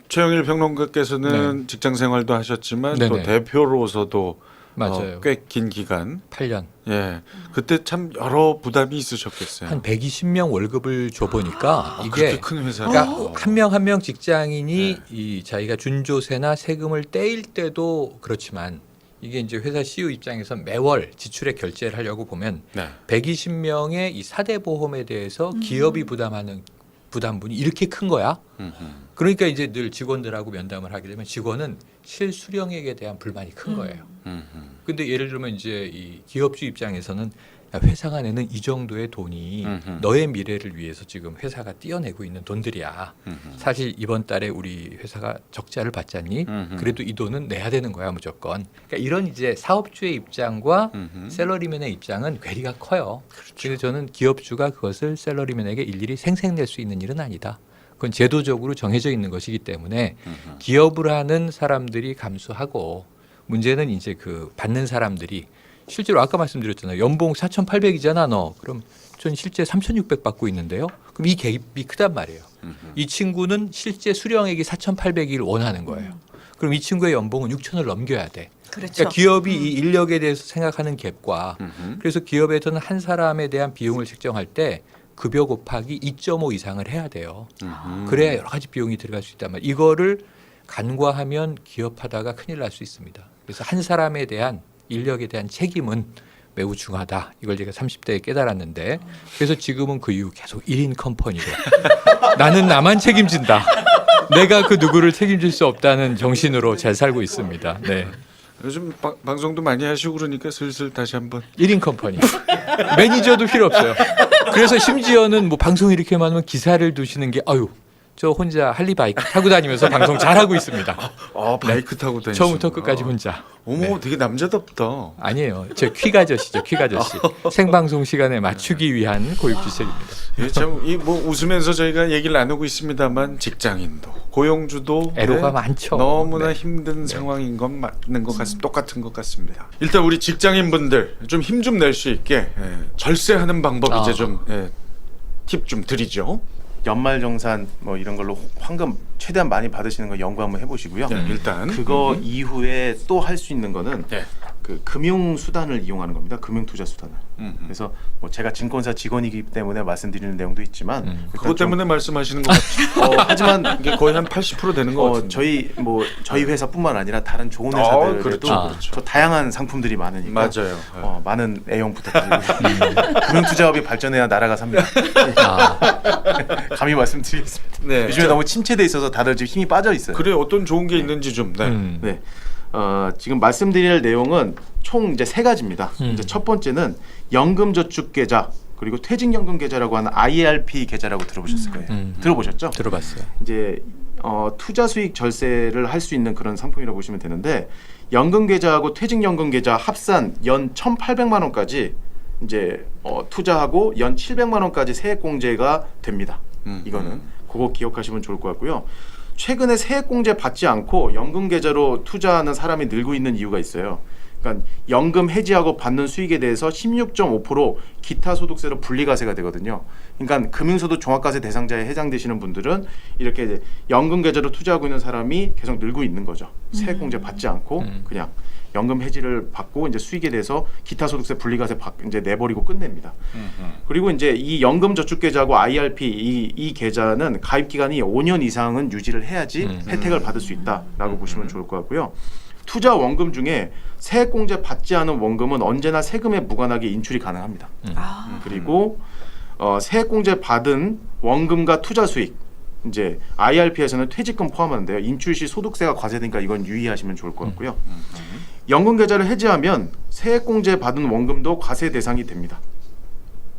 최영일 평론가께서는 직장 생활도 하셨지만 또 네네. 대표로서도 맞아요. 꽤 긴 기간 8년. 예 그때 참 여러 부담이 있으셨겠어요. 한 120명 월급을 줘보니까 이게 그렇게 큰 회사. 그러니까 한 명 한 명 직장인이 이 자기가 준조세나 세금을 떼일 때도 그렇지만 이게 이제 회사 CEO 입장에서 매월 지출에 결제를 하려고 보면 네. 120명의 이 사대 보험에 대해서 기업이 부담하는 부담분이 이렇게 큰 거야. 그러니까 이제 늘 직원들하고 면담을 하게 되면 직원은 실수령액에 대한 불만이 큰 거예요. 근데 예를 들면 이제 이 기업주 입장에서는 회사가 내는 이 정도의 돈이 음흠. 너의 미래를 위해서 지금 회사가 띄어내고 있는 돈들이야. 음흠. 사실 이번 달에 우리 회사가 적자를 봤잖니. 음흠. 그래도 이 돈은 내야 되는 거야 무조건. 그러니까 이런 이제 사업주의 입장과 음흠. 샐러리맨의 입장은 괴리가 커요. 그래서 저는 기업주가 그것을 샐러리맨에게 일일이 생색낼 수 있는 일은 아니다. 그건 제도적으로 정해져 있는 것이기 때문에 음흠. 기업을 하는 사람들이 감수하고 문제는 이제 그 받는 사람들이 실제로 아까 말씀드렸잖아요. 연봉 4,800이잖아 너. 그럼 전 실제 3,600 받고 있는데요. 그럼 이 갭이 크단 말이에요. 음흠. 이 친구는 실제 수령액이 4,800을 원하는 거예요. 그럼 이 친구의 연봉은 6,000을 넘겨야 돼. 그렇죠. 그러니까 기업이 이 인력에 대해서 생각하는 갭과 음흠. 그래서 기업에서는 한 사람에 대한 비용을 책정할 때 급여 곱하기 2.5 이상을 해야 돼요. 음흠. 그래야 여러 가지 비용이 들어갈 수 있단 말이에요. 이거를 간과하면 기업하다가 큰일 날 수 있습니다. 그래서 한 사람에 대한 인력에 대한 책임은 매우 중하다. 이걸 제가 30대에 깨달았는데 그래서 지금은 그 이후 계속 1인 컴퍼니로 나는 나만 책임진다. 내가 그 누구를 책임질 수 없다는 정신으로 잘 살고 있습니다. 네. 요즘 방송도 많이 하시고 그러니까 슬슬 다시 한번 1인 컴퍼니. 매니저도 필요 없어요. 그래서 심지어는 뭐 방송 이렇게 많으면 기사를 두시는 게 아유 저 혼자 할리바이크 타고 다니면서 방송 잘하고 있습니다. 바이크 타고 다니시는 처음부터 끝까지 혼자. 어머 네. 되게 남자답다. 아니에요. 저 퀴가저씨죠. 퀴가저씨. 생방송 시간에 맞추기 위한 고육지책입니다. 예, 참이 뭐 웃으면서 저희가 얘기를 나누고 있습니다만 직장인도 고용주도 애로가 네, 많죠. 너무나 네. 힘든 상황인 건 맞는 것 같습니다. 똑같은 것 같습니다. 일단 우리 직장인분들 좀 힘 좀 낼 수 있게 절세하는 방법 이제 좀 팁 좀 드리죠. 연말정산 뭐 이런 걸로 황금 최대한 많이 받으시는 거 연구 한번 해보시고요. 일단 그거 이후에 또 할 수 있는 거는 네. 그 금융 수단을 이용하는 겁니다. 금융 투자 수단을. 그래서 그래서 뭐 제가 증권사 직원이기 때문에 말씀드리는 내용도 있지만 일단 그것 좀, 때문에 말씀하시는 것 같죠. 하지만 이게 거의 한 80% 되는 것 같은데. 저희 회사뿐만 아니라 다른 좋은 회사들에도 그렇죠. 더 다양한 상품들이 많으니까 맞아요. 많은 애용 부탁드리고요. 금융투자업이 발전해야 나라가 삽니다. 감히 말씀드리겠습니다. 네. 요즘에 너무 침체돼 있어서 다들 지금 힘이 빠져 있어요. 그래 어떤 좋은 게 있는지 좀. 네. 네. 지금 말씀드릴 내용은 총 이제 세 가지입니다. 이제 첫 번째는 연금저축계좌 그리고 퇴직연금계좌라고 하는 IRP 계좌라고 들어보셨을 거예요. 들어보셨죠? 들어봤어요. 이제 투자 수익 절세를 할 수 있는 그런 상품이라고 보시면 되는데 연금계좌하고 퇴직연금계좌 합산 연 1,800만 원까지 이제 투자하고 연 700만 원까지 세액공제가 됩니다. 이거는 그거 기억하시면 좋을 것 같고요. 최근에 세액공제 받지 않고 연금 계좌로 투자하는 사람이 늘고 있는 이유가 있어요. 그러니까 연금 해지하고 받는 수익에 대해서 16.5% 기타 소득세로 분리과세가 되거든요. 그러니까 금융소득 종합과세 대상자에 해당되시는 분들은 이렇게 이제 연금 계좌로 투자하고 있는 사람이 계속 늘고 있는 거죠. 세액공제 받지 않고 그냥 연금 해지를 받고 이제 수익에 대해서 기타 소득세 분리과세 이제 내버리고 끝냅니다. 그리고 이제 이 연금저축계좌하고 IRP 이 계좌는 가입 기간이 5년 이상은 유지를 해야지 혜택을 받을 수 있다라고 보시면 좋을 것 같고요. 투자 원금 중에 세액공제 받지 않은 원금은 언제나 세금에 무관하게 인출이 가능합니다. 그리고 세액공제 받은 원금과 투자 수익 이제 IRP에서는 퇴직금 포함하는데요. 인출 시 소득세가 과세되니까 이건 유의하시면 좋을 것 같고요. 연금 계좌를 해지하면 세액공제 받은 원금도 과세 대상이 됩니다.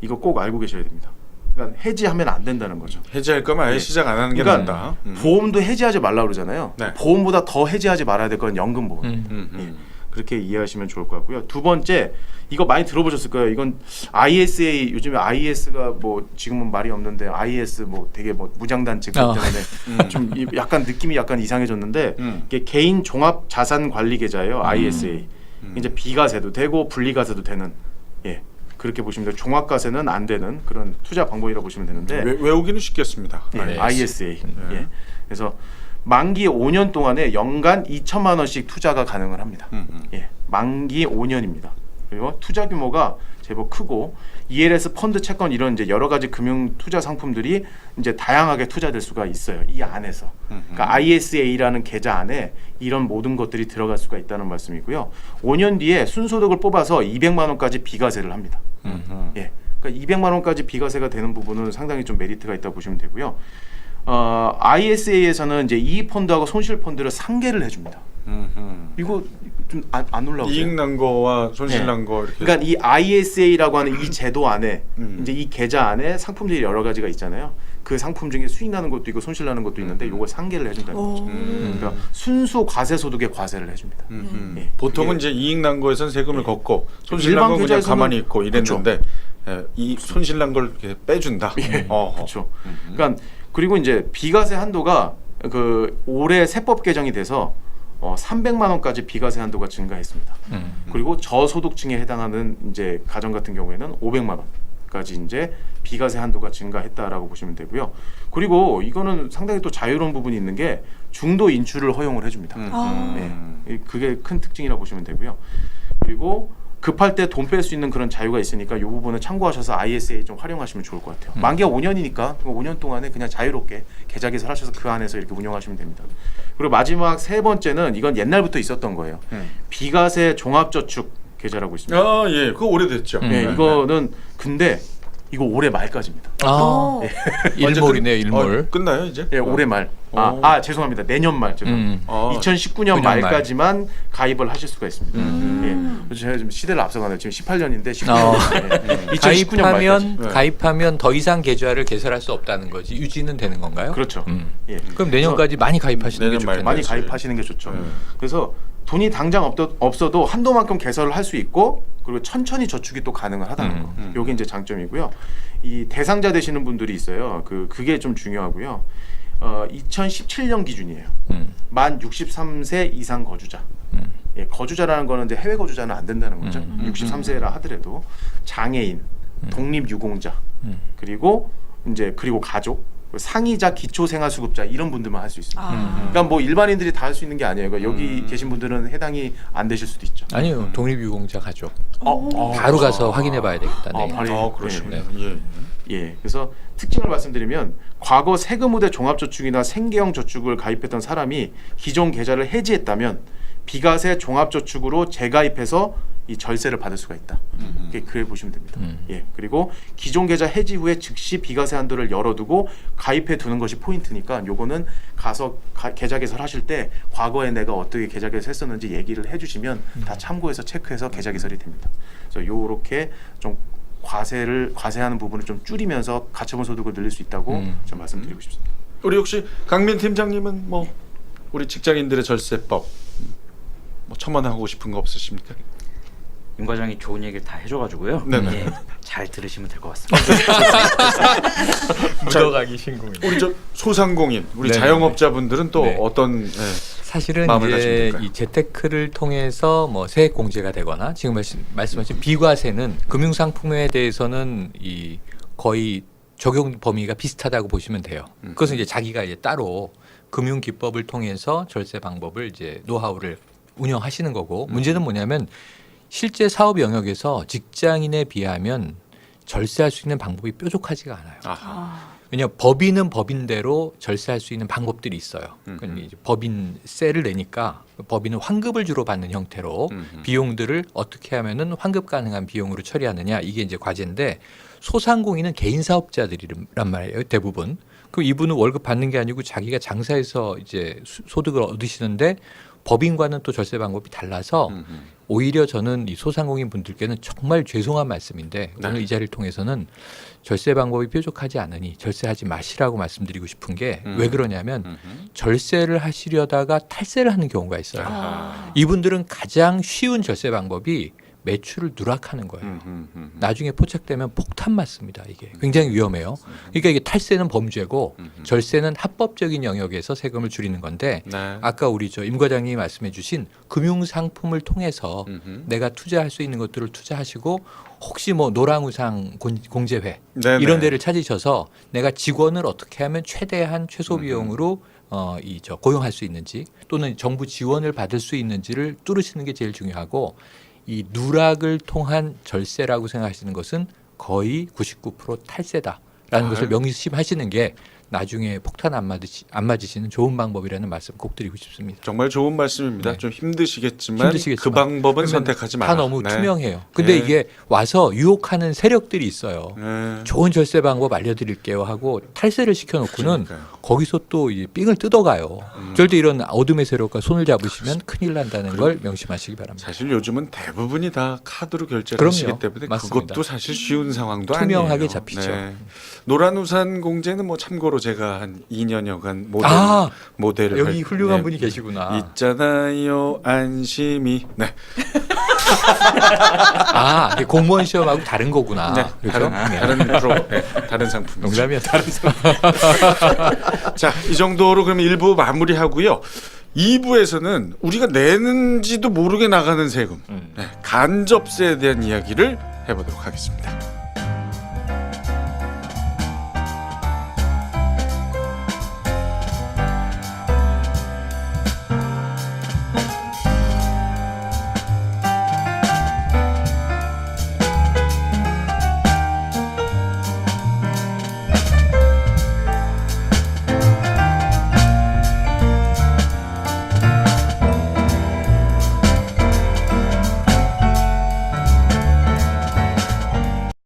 이거 꼭 알고 계셔야 됩니다. 그러니까 해지하면 안 된다는 거죠. 해지할 거면 아예 네. 시작 안 하는 게 그러니까 낫다. 보험도 해지하지 말라 그러잖아요. 네. 보험보다 더 해지하지 말아야 될 건 연금 보험. 예. 그렇게 이해하시면 좋을 것 같고요. 두 번째, 이거 많이 들어보셨을 거예요. 이건 ISA, 요즘에 IS가 뭐 지금은 말이 없는데 IS 뭐 되게 뭐 무장단 직업 때문에 좀 약간 느낌이 약간 이상해졌는데 이게 개인 종합 자산 관리 계좌예요. ISA. 이제 비과세도 되고 분리과세도 되는 그렇게 보시면 돼요. 종합과세는 안 되는 그런 투자 방법이라고 보시면 되는데 외우기는 쉽겠습니다. ISA. 예. 그래서 만기 5년 동안에 연간 2천만 원씩 투자가 가능을 합니다. 예. 만기 5년입니다. 그리고 투자 규모가 제법 크고 ELS 펀드 채권 이런 이제 여러 가지 금융 투자 상품들이 이제 다양하게 투자될 수가 있어요. 이 안에서. 그러니까 ISA라는 계좌 안에 이런 모든 것들이 들어갈 수가 있다는 말씀이고요. 5년 뒤에 순소득을 뽑아서 200만 원까지 비과세를 합니다. 예. 그러니까 200만 원까지 비과세가 되는 부분은 상당히 좀 메리트가 있다고 보시면 되고요. ISA에서는 이제 이익 펀드하고 손실 펀드를 상계를 해줍니다. 이거 좀 안 올라오세요? 이익 난 거와 손실 네. 난 거 이렇게. 그러니까 이 ISA라고 하는 이 제도 안에 이제 이 계좌 안에 상품들이 여러 가지가 있잖아요. 그 상품 중에 수익 나는 것도 있고 손실 나는 것도 있는데 이걸 상계를 해준다는 거죠. 그러니까 순수 과세 소득에 과세를 해줍니다. 예. 보통은 이게 이제 이익 난 거에선 세금을 걷고 손실 일반 난 거 그냥 계좌에서는- 가만히 있고 이랬는데 이 손실 난 걸 이렇게 빼준다. 그렇죠. 그러니까 그리고 이제 비과세 한도가 그 올해 세법 개정이 돼서 300만 원까지 비과세 한도가 증가했습니다. 그리고 저소득층에 해당하는 이제 가정 같은 경우에는 500만 원까지 이제 비과세 한도가 증가했다라고 보시면 되고요. 그리고 이거는 상당히 또 자유로운 부분이 있는 게 중도 인출을 허용을 해줍니다. 네, 그게 큰 특징이라고 보시면 되고요. 그리고 급할 때 돈 뺄 수 있는 그런 자유가 있으니까 이 부분은 참고하셔서 ISA 좀 활용하시면 좋을 것 같아요. 만기가 5년이니까 5년 동안에 그냥 자유롭게 계좌 개설하셔서 그 안에서 이렇게 운영하시면 됩니다. 그리고 마지막 세 번째는 이건 옛날부터 있었던 거예요. 비과세 종합저축 계좌라고 있습니다. 아, 예. 그거 오래됐죠. 네, 이거는 근데 이거 올해 말까지입니다. 아, 일몰이네 일몰. 끝나요 이제? 예, 올해 말. 죄송합니다. 내년 말. 죄송합니다. 2019년 9년 말. 말까지만 가입을 하실 수가 있습니다. 예. 그래서 제가 좀 시대를 앞서가네요. 지금 18년인데 19년. 2019년 말까지. 가입하면 더 이상 계좌를 개설할 수 없다는 거지. 유지는 되는 건가요? 그렇죠. 예. 그럼 내년까지 많이 가입하시는 게 내년 말 좋겠네요. 많이 가입하시는 게 좋죠. 그래서 돈이 당장 없어도 한도만큼 개설을 할 수 있고 그리고 천천히 저축이 또 가능을 하다는 거. 요게 이제 장점이고요. 이 대상자 되시는 분들이 있어요. 그게 좀 중요하고요. 2017년 기준이에요. 만 63세 이상 거주자. 예, 거주자라는 거는 이제 해외 거주자는 안 된다는 거죠. 63세라 하더라도 장애인, 독립유공자, 그리고 가족, 상이자 기초생활수급자 이런 분들만 할 수 있습니다. 그러니까 뭐 일반인들이 다 할 수 있는 게 아니에요. 그러니까 여기 계신 분들은 해당이 안 되실 수도 있죠. 아니요, 독립유공자 가족. 바로 바로 가서 확인해 봐야 되겠다. 네. 그러시군요. 네. 예, 그래서 특징을 말씀드리면 과거 세금 우대 종합저축이나 생계형 저축을 가입했던 사람이 기존 계좌를 해지했다면 비과세 종합저축으로 재가입해서 이 절세를 받을 수가 있다. 그래 보시면 됩니다. 예, 그리고 기존 계좌 해지 후에 즉시 비과세 한도를 열어두고 가입해 두는 것이 포인트니까 요거는 가서 계좌 개설하실 때 과거에 내가 어떻게 계좌 개설했었는지 얘기를 해주시면 다 참고해서 체크해서 계좌 개설이 됩니다. 그래서 요렇게 좀 과세하는 부분을 좀 줄이면서 가처분 소득을 늘릴 수 있다고 좀 말씀드리고 싶습니다. 우리 혹시 강민 팀장님은 뭐 우리 직장인들의 절세법 뭐 첨언하고 싶은 거 없으십니까? 윤 과장이 좋은 얘기를 다 해줘가지고요. 네네. 예, 잘 들으시면 될 것 같습니다. 묻어가기 신공인. 우리 저 소상공인, 우리 네네. 자영업자분들은 또 네. 어떤 사실은 마음을 이제 가집니까? 이 재테크를 통해서 뭐 세액 공제가 되거나 지금 말씀하신 비과세는 금융상품에 대해서는 이 거의 적용 범위가 비슷하다고 보시면 돼요. 그것은 이제 자기가 이제 따로 금융 기법을 통해서 절세 방법을 이제 노하우를 운영하시는 거고 문제는 뭐냐면 실제 사업 영역에서 직장인에 비하면 절세할 수 있는 방법이 뾰족하지가 않아요. 왜냐 법인은 법인대로 절세할 수 있는 방법들이 있어요. 그러니까 이제 법인세를 내니까 법인은 환급을 주로 받는 형태로 비용들을 어떻게 하면은 환급 가능한 비용으로 처리하느냐 이게 이제 과제인데 소상공인은 개인 사업자들이란 말이에요. 대부분. 그럼 이분은 월급 받는 게 아니고 자기가 장사해서 이제 소득을 얻으시는데 법인과는 또 절세 방법이 달라서 오히려 저는 이 소상공인 분들께는 정말 죄송한 말씀인데 오늘 이 자리를 통해서는 절세 방법이 뾰족하지 않으니 절세하지 마시라고 말씀드리고 싶은 게 왜 그러냐면 절세를 하시려다가 탈세를 하는 경우가 있어요. 이분들은 가장 쉬운 절세 방법이 매출을 누락하는 거예요. 나중에 포착되면 폭탄 맞습니다. 이게 굉장히 위험해요. 그러니까 이게 탈세는 범죄고 절세는 합법적인 영역에서 세금을 줄이는 건데 아까 우리 저 임 과장님이 말씀해주신 금융 상품을 통해서 내가 투자할 수 있는 것들을 투자하시고 혹시 뭐 노랑우상 공제회 네네. 이런 데를 찾으셔서 내가 직원을 어떻게 하면 최대한 최소 비용으로 고용할 수 있는지 또는 정부 지원을 받을 수 있는지를 뚫으시는 게 제일 중요하고. 이 누락을 통한 절세라고 생각하시는 것은 거의 99% 탈세다라는 것을 명심하시는 게 나중에 폭탄 안 맞으시는 좋은 방법이라는 말씀 꼭 드리고 싶습니다. 정말 좋은 말씀입니다. 네. 좀 힘드시겠지만, 힘드시겠지만 그 방법은 그러면 선택하지 마라. 다 너무 네. 투명해요. 근데 네. 이게 와서 유혹하는 세력들이 있어요. 네. 좋은 절세 방법 알려드릴게요 하고 탈세를 시켜놓고는 그러니까요. 거기서 또 이제 삥을 뜯어가요. 절대 이런 어둠의 세력과 손을 잡으시면 큰일 난다는 걸 명심하시기 바랍니다. 사실 요즘은 대부분이 다 카드로 결제를 그럼요. 하시기 때문에 맞습니다. 그것도 사실 쉬운 상황도 투명하게 아니에요. 잡히죠. 노란우산 공제는 뭐 참고로 제가 한 2년여간 모델을 여기 훌륭한 네. 분이 계시구나. 있잖아요 안심이 네. 이게 공무원 시험하고 다른 거구나. 네. 그렇죠? 다른 프로 네. 다른 상품. 농담이야. 다른 자, 이 정도로 그러면 1부 마무리하고요. 2부에서는 우리가 내는지도 모르게 나가는 세금, 네, 간접세에 대한 이야기를 해보도록 하겠습니다.